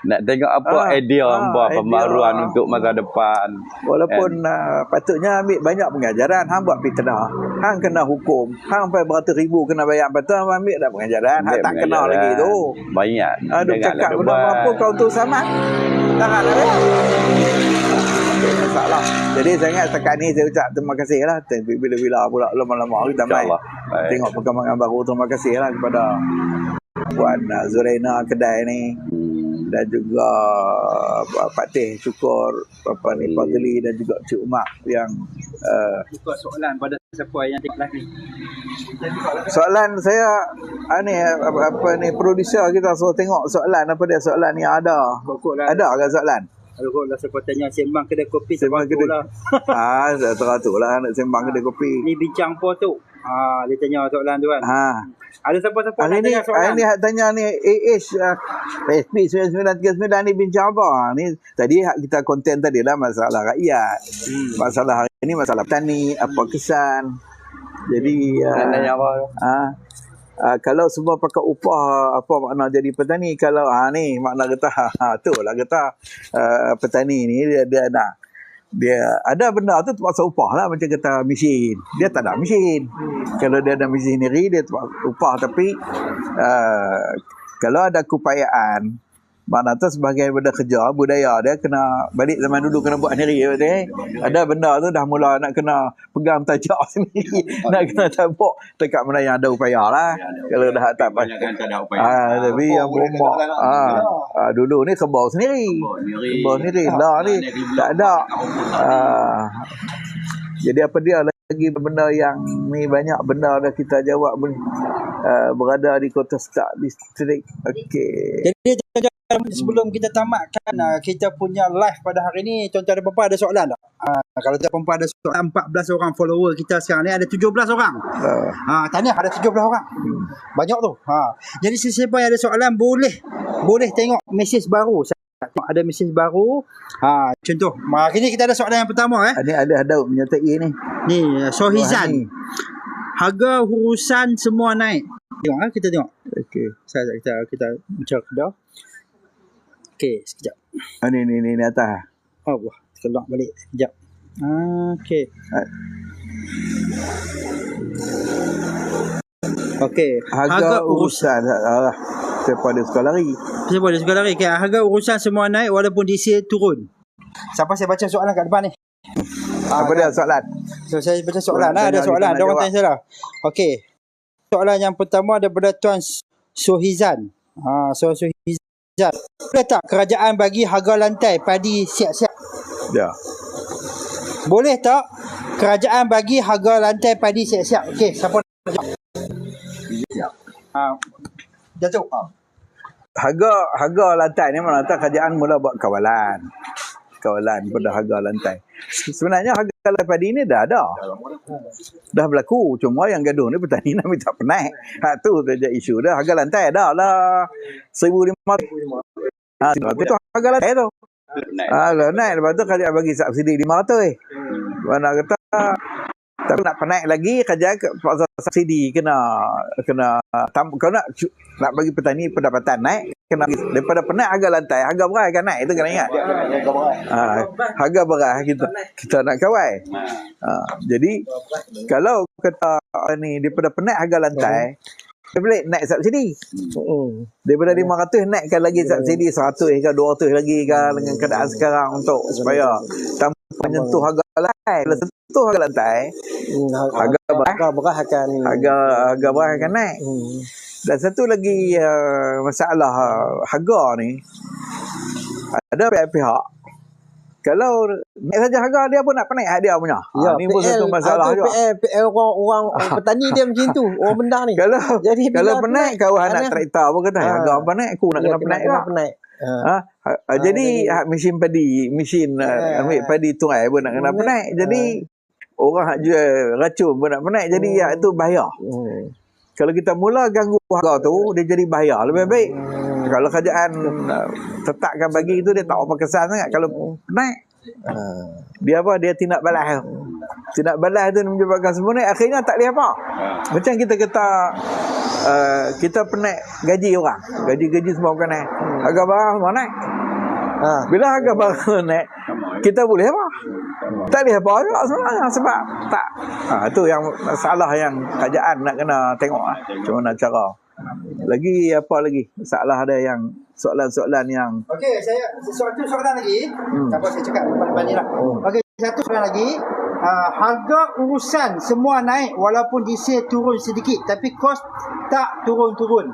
[SPEAKER 4] Nak tengok apa idea apa pembaruan untuk masa depan.
[SPEAKER 2] Walaupun patutnya ambil banyak pengajaran, hang buat fitnah, hang kena hukum, hang sampai beratus ribu kena bayar patut ambil dah pengajaran, hang tak kenal lagi tu.
[SPEAKER 4] Banyak.
[SPEAKER 2] Duk cakap benda apa kau tu sama. Janganlah ya. Masalah. Jadi saya ingat setakat ni saya ucap terima kasih lah. Bila-bila pula lama-lama kita main tengok perkembangan baru. Terima kasih lah kepada Puan Zuraina kedai ni dan juga Pak Teh Syukur, Pak Fadli dan juga Cik Umar yang
[SPEAKER 1] soalan pada siapa yang kelas ni.
[SPEAKER 2] Soalan saya ni producer kita suruh tengok soalan apa dia soalan yang ada. Ada ke soalan?
[SPEAKER 1] Kalau siapa tanya sembang kedai kopi
[SPEAKER 2] sembang kedai. Teraturlah nak sembang kedai kopi.
[SPEAKER 1] Ni bincang apa tu? Dia tanya soalan tu kan. Ada siapa-siapa
[SPEAKER 2] nak tanya soalan? Hari ni tanya ni PSP 9939 ni bincang apa? Ni tadi kita konten tadi lah masalah rakyat. Masalah hari ni masalah petani, apa kesan Jadi kalau semua pakai upah, apa makna jadi petani? Kalau ni makna getah, tu lah getah petani ni dia nak, dia ada benda tu terpaksa upah lah, macam kata mesin. Dia tak ada mesin. Kalau dia ada mesin sendiri, dia terpaksa upah. Tapi kalau ada keupayaan, makna tu sebagai benda kerja, budaya dia kena balik zaman dulu, kena buat sendiri. Ada benda tu dah mula nak kena pegang tajak sendiri, nak kena tabuk dekat mana yang ada upaya lah. Kalau dah tak tapi yang rumah dulu ni kebau sendiri. Lah ni tak ada. Jadi apa dia lagi benda yang ni, banyak benda dah kita jawab berada di Kota Star Distrik. Okey.
[SPEAKER 1] Jadi sebelum kita tamatkan kita punya live pada hari ni, tuan-tuan ada perempuan ada soalan tak? Kalau tak perempuan ada soalan, 14 orang follower kita sekarang ni, ada 17 orang. Tahniah, ada 17 orang. Banyak tu. Jadi sesiapa yang ada soalan boleh tengok mesej baru. Ada mesej baru. Contoh, hari ni kita ada soalan yang pertama
[SPEAKER 2] Ada Daud menyertai ni.
[SPEAKER 1] Ni Sohizan. Harga urusan semua naik. Tengok kita tengok.
[SPEAKER 2] Okey.
[SPEAKER 1] Kita bincang dah. Okey, sekejap.
[SPEAKER 2] Ni atas.
[SPEAKER 1] Wah, keluar balik. Sekejap. Okey. Okey.
[SPEAKER 2] Harga urusan siapa ada suka lari.
[SPEAKER 1] Okay, harga urusan semua naik walaupun DCA turun. Siapa saya baca soalan kat depan ni?
[SPEAKER 2] Apa dia soalan?
[SPEAKER 1] So saya baca soalan ada soalan. Ada orang tanya salah. Okey. Soalan yang pertama daripada Tuan Sohizan. Sohizan. Boleh tak kerajaan bagi harga lantai padi siap-siap?
[SPEAKER 2] Ya.
[SPEAKER 1] Boleh tak kerajaan bagi harga lantai padi siap-siap? Okey, siapa nak jawab? Jatuh.
[SPEAKER 2] Harga lantai ni mana tak kerajaan mula buat kawalan pada harga lantai. Sebenarnya harga lantai padi ni dah ada. Dah berlaku. Cuma yang gaduh ni petani nak minta penaik. Tu saja isu dah. Harga lantai dah lah 1,500. Itu harga lantai tu. Kalau naik, lepas tu kerajaan bagi subsidi 500. Mana kata tak nak penaik lagi, kerajaan paksa subsidi kena kau nak bagi petani pendapatan naik, kena daripada penaik harga lantai, harga beras akan naik, itu kena ingat. Harga beras kita nak kawal. Jadi kalau kata ni daripada penaik harga lantai, dia boleh naik subsidi. Daripada 500 naikkan lagi subsidi 100 ke 200 lagi ke dengan keadaan sekarang, untuk supaya tanpa menyentuh harga lantai. Kalau sentuh harga lantai, harga beras akan naik. Dan satu lagi masalah harga ni, ada pihak-pihak kalau naik saja harga, dia pun nak penaik hak dia punya. Ni pun satu masalah juga.
[SPEAKER 6] PL orang petani dia macam tu, orang benda ni.
[SPEAKER 2] Kalau penaik, kawan nak traktor pun kata harga apa naik, aku nak kena penaik juga. Jadi hak mesin ambil padi tuai pun nak kena penaik. Jadi orang hak jual racun pun nak penaik. Jadi hak tu bahaya. Kalau kita mula ganggu harga tu, dia jadi bahaya. Lebih baik kalau kerajaan tetapkan bagi itu, dia tak apa kesan sangat. Kalau naik, dia tindak balas. Tindak balas tu menyebabkan semua naik, akhirnya tak boleh apa. Macam kita kata kita penaik gaji orang, gaji semua bukan naik, harga barang semua naik. Bila harga barang naik, kita boleh apa? Tak boleh apa juga sebenarnya, sebab tak. Itu yang masalah yang kerajaan nak kena tengok macam mana cara. Lagi apa lagi? Masalah ada yang soalan-soalan yang
[SPEAKER 1] okey, satu soalan lagi. Apa saya cakap depan ni lah. Okey, satu soalan lagi. Harga urusan semua naik walaupun DC turun sedikit, tapi kos tak turun-turun.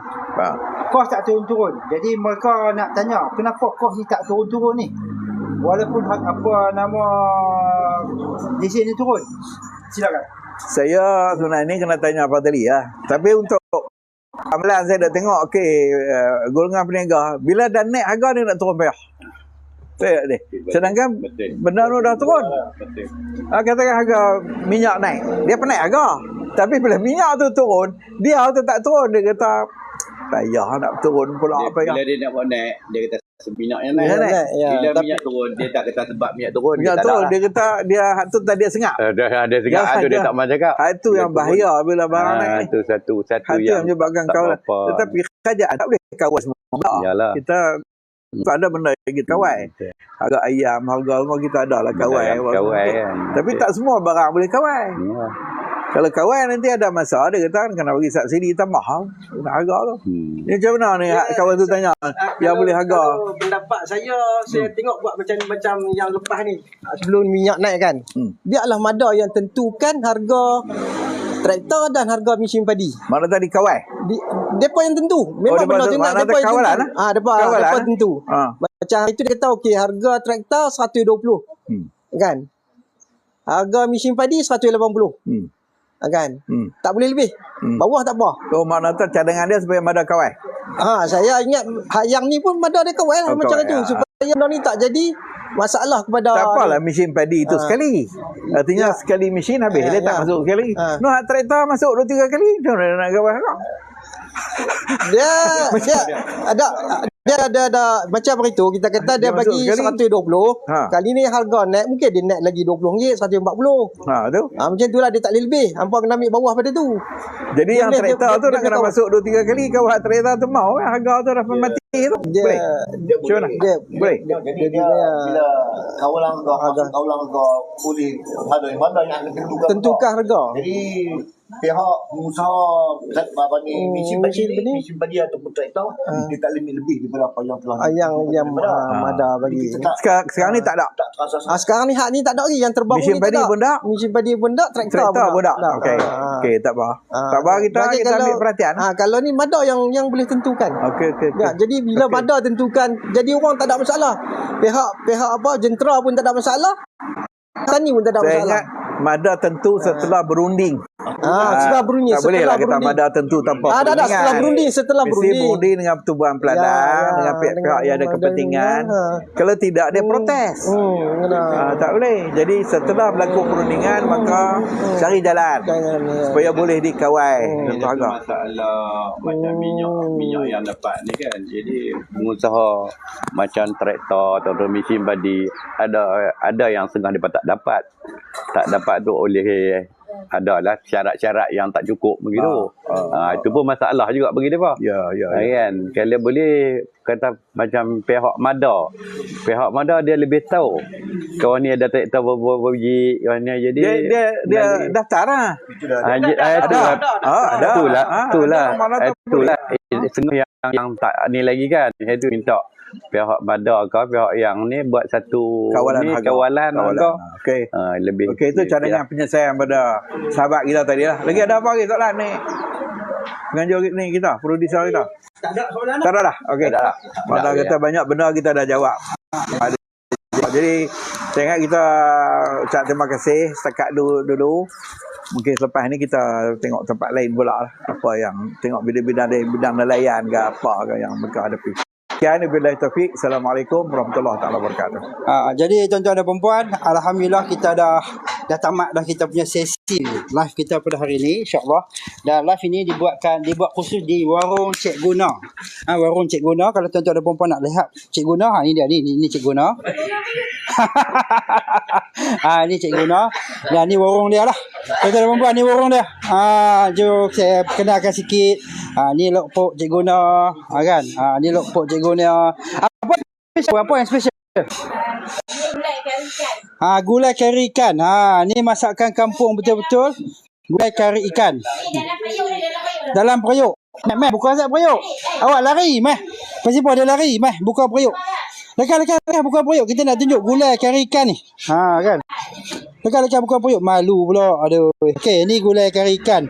[SPEAKER 1] Kos tak turun-turun. Jadi mereka nak tanya, kenapa kos ni tak turun-turun ni? Walaupun DC ni turun. Silakan.
[SPEAKER 2] Saya sebenarnya kena tanya apa tadi lah. Tapi untuk amalan saya dah tengok, golongan peniaga, bila dah naik harga dia nak turun payah. Sedangkan benda tu dah turun. Katakan harga minyak naik, dia pun naik harga. Tapi bila minyak tu turun, dia tu tak turun. Dia kata payah nak turun pula.
[SPEAKER 4] Bila dia nak buat naik, dia kata minyak yang naik.
[SPEAKER 6] Ya,
[SPEAKER 4] Bila
[SPEAKER 6] tapi-
[SPEAKER 4] minyak turun, dia tak kata sebab minyak turun.
[SPEAKER 2] Minyak
[SPEAKER 4] tak
[SPEAKER 2] tu
[SPEAKER 4] nak
[SPEAKER 2] dia kata dia hak tu tadi dia sengap.
[SPEAKER 4] ada segat tu dia tak mahu cakap.
[SPEAKER 2] Hak tu yang bahaya bila barang naik ni.
[SPEAKER 4] Itu satu
[SPEAKER 2] Hak tu yang menyebabkan
[SPEAKER 4] tak
[SPEAKER 2] kawalan.
[SPEAKER 4] apa.
[SPEAKER 2] Tetapi kerajaan tak boleh kawal semua.
[SPEAKER 4] Yalah.
[SPEAKER 2] Kita tak ada benda yang kita kawal. Harga ayam, harga semua kita ada lah kawal.
[SPEAKER 4] Kawal kan.
[SPEAKER 2] Tapi tak semua barang boleh kawal.
[SPEAKER 4] Ya.
[SPEAKER 2] Kalau kawal nanti ada masa dia kata kena bagi subsidi tambah nak harga tu. Ni macam mana ni kawan tu tanya yang boleh harga.
[SPEAKER 6] Kalau pendapat saya tengok buat macam yang lepas ni. Sebelum minyak naik kan. Biarlah MADA yang tentukan harga traktor dan harga mesin padi.
[SPEAKER 2] Mana tadi kawal?
[SPEAKER 6] Depa yang tentu. Memang
[SPEAKER 2] depa
[SPEAKER 6] benda tu
[SPEAKER 2] mana
[SPEAKER 6] nak depa yang
[SPEAKER 2] kawalan,
[SPEAKER 6] tentu. Depa
[SPEAKER 2] kawalan,
[SPEAKER 6] tentu. Macam itu dia kata okey harga traktor 120. Kan? Harga mesin padi 180. Kan? Tak boleh lebih. Bawah tak apa.
[SPEAKER 2] Oh mana tu cadangan dia supaya MADA kawal.
[SPEAKER 6] Saya ingat yang ni pun MADA dia kawal
[SPEAKER 2] Oh,
[SPEAKER 6] macam
[SPEAKER 2] kawal,
[SPEAKER 6] itu supaya benda ni tak jadi masalah kepada
[SPEAKER 2] Tak apalah mesin padi itu sekali. Artinya sekali mesin habis dia tak masuk sekali. Hak traktor masuk 2-3 kali. Macam mana nak kawal kau?
[SPEAKER 6] dia ada macam itu kita kata dia
[SPEAKER 2] Masuk
[SPEAKER 6] bagi
[SPEAKER 2] sekali.
[SPEAKER 6] 120. Kali ni harga naik mungkin dia naik lagi RM20 140.
[SPEAKER 2] Tu.
[SPEAKER 6] Macam itulah dia tak boleh lebih. Hampa kena ambil bawah pada tu.
[SPEAKER 2] Jadi yang
[SPEAKER 6] Dia-
[SPEAKER 2] traktor
[SPEAKER 6] dia-
[SPEAKER 2] tu
[SPEAKER 6] dia-
[SPEAKER 2] nak kena
[SPEAKER 6] dia-
[SPEAKER 2] masuk 2-3 kali kau hak traktor tu mau harga tu dah mati tu.
[SPEAKER 6] Dia
[SPEAKER 2] Boleh. Macam mana?
[SPEAKER 6] dia
[SPEAKER 2] Boleh.
[SPEAKER 5] Jadi dia bila kawalan boleh mana yang akan
[SPEAKER 6] tentukan harga.
[SPEAKER 5] Jadi pihak pengusaha mesin padi ataupun traktor dia tak limit lebih daripada apa yang telah
[SPEAKER 6] Yang MADA bagi.
[SPEAKER 2] Sekarang ni tak ada.
[SPEAKER 5] tak terasa
[SPEAKER 6] Sekarang ni hak ni tak ada lagi yang terbaru
[SPEAKER 2] Mesin
[SPEAKER 6] ni
[SPEAKER 2] padi pun tak?
[SPEAKER 6] Mesin padi pun tak,
[SPEAKER 2] Traktor pun tak. Okey. Okey, tak apa. Tak apa kita ambil perhatian.
[SPEAKER 6] Kalau ni MADA yang boleh tentukan.
[SPEAKER 2] Okey.
[SPEAKER 6] Ya, jadi bila MADA tentukan, jadi orang tak ada masalah. Pihak apa jentera pun tak ada masalah. Tani pun tak ada
[SPEAKER 2] Saya
[SPEAKER 6] masalah.
[SPEAKER 2] ingat MADA tentu setelah berunding.
[SPEAKER 6] Setelah berunding,
[SPEAKER 2] Tak boleh lah kita
[SPEAKER 6] berunding.
[SPEAKER 2] MADA tentu tanpa
[SPEAKER 6] Dah setelah berunding,
[SPEAKER 2] Mesti berunding dengan pertubuhan peladang, dengan pihak-pihak yang ada kepentingan. Kalau tidak dia protes. Tak boleh. Jadi setelah berlaku perundingan maka cari jalan supaya boleh dikawal tentu harga.
[SPEAKER 4] Masalah macam minyak yang dapat ni kan. Jadi pengusaha macam traktor atau mesin padi ada yang setengah dia tak dapat. Tak dapat tu oleh adalah syarat-syarat yang tak cukup begitu. Itu pun masalah juga bagi depa.
[SPEAKER 2] Ya.
[SPEAKER 4] Kan kalau boleh kata macam pihak MADA dia lebih tahu kawan ni ada traktor berapa biji kawan ni jadi
[SPEAKER 2] Dia daftar lah.
[SPEAKER 4] Itulah setengah yang tak ni lagi kan. Itu minta pihak MADA ke pihak yang ni buat satu
[SPEAKER 2] Kawalan harga. Okey.
[SPEAKER 4] Lebih
[SPEAKER 2] Okey, itu cadangan penyelesaian pada sahabat kita tadi lah. Lagi ada apa lagi soalan ni? Penganjur ni kita, produser kita.
[SPEAKER 6] Tak ada soalan.
[SPEAKER 2] Tak ada dah. Okey. Mana kata banyak benda kita dah jawab. Jadi saya ingat kita ucap terima kasih setakat dulu. Mungkin selepas ni kita tengok tempat lain pula lah. Apa yang tengok bidang nelayan ke apa ke yang mereka hadapi. Sekian, wabillahi taufik. Assalamualaikum warahmatullahi taala wabarakatuh.
[SPEAKER 1] Jadi tuan-tuan dan puan-puan, alhamdulillah kita dah tamat dah kita punya sesi live kita pada hari ini insya-Allah. Dan live ini dibuat khusus di warung Cik Guna. Warung Cik Guna, kalau tuan-tuan dan puan-puan nak lihat Cik Guna, ni dia ni Cik Guna. Ni Cik Guna. Dan ni warung dia lah. Tuan-tuan dan puan-puan, ni warung dia. Jom saya kenalkan sikit. Ni lok pok Cik Guna, kan? Ni lok pok Cik Guna. Apa yang special? Gulai kari ikan. Ni masakan kampung betul-betul. Gulai kari ikan. Dalam periuk. Meh, buka asap periuk. Awak lari, meh. Pasti dia lari, meh. Buka periuk. Lekas, buka periuk. Kita nak tunjuk gulai kari ikan ni. Kan? Lekas buka periuk. Malu pula. Aduh. Okey, ni gulai kari ikan.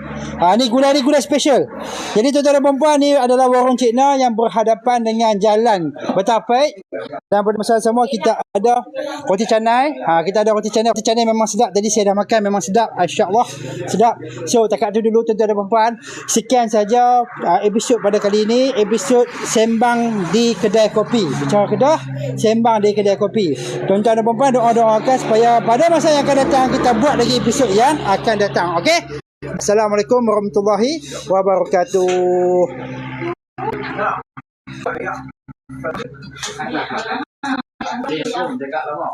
[SPEAKER 1] Ni gulai special. Jadi tuan-tuan dan puan-puan, ni adalah warung Cik Na yang berhadapan dengan jalan Betapait. Dan pada masa sama kita ada roti canai. Kita ada roti canai. Roti canai memang sedap. Tadi saya dah makan, memang sedap. InsyaAllah sedap. So takat tu dulu tuan-tuan dan puan-puan. Sekian saja episod pada kali ini. Episod Sembang di Kedai Kopi. Bicara Kedah, Sembang di Kedai Kopi. Tuan-tuan dan puan-puan, doa-doakan supaya pada masa yang akan datang kita buat lagi episod yang akan datang. Okey? Assalamualaikum warahmatullahi wabarakatuh. Dia pun dekat lama.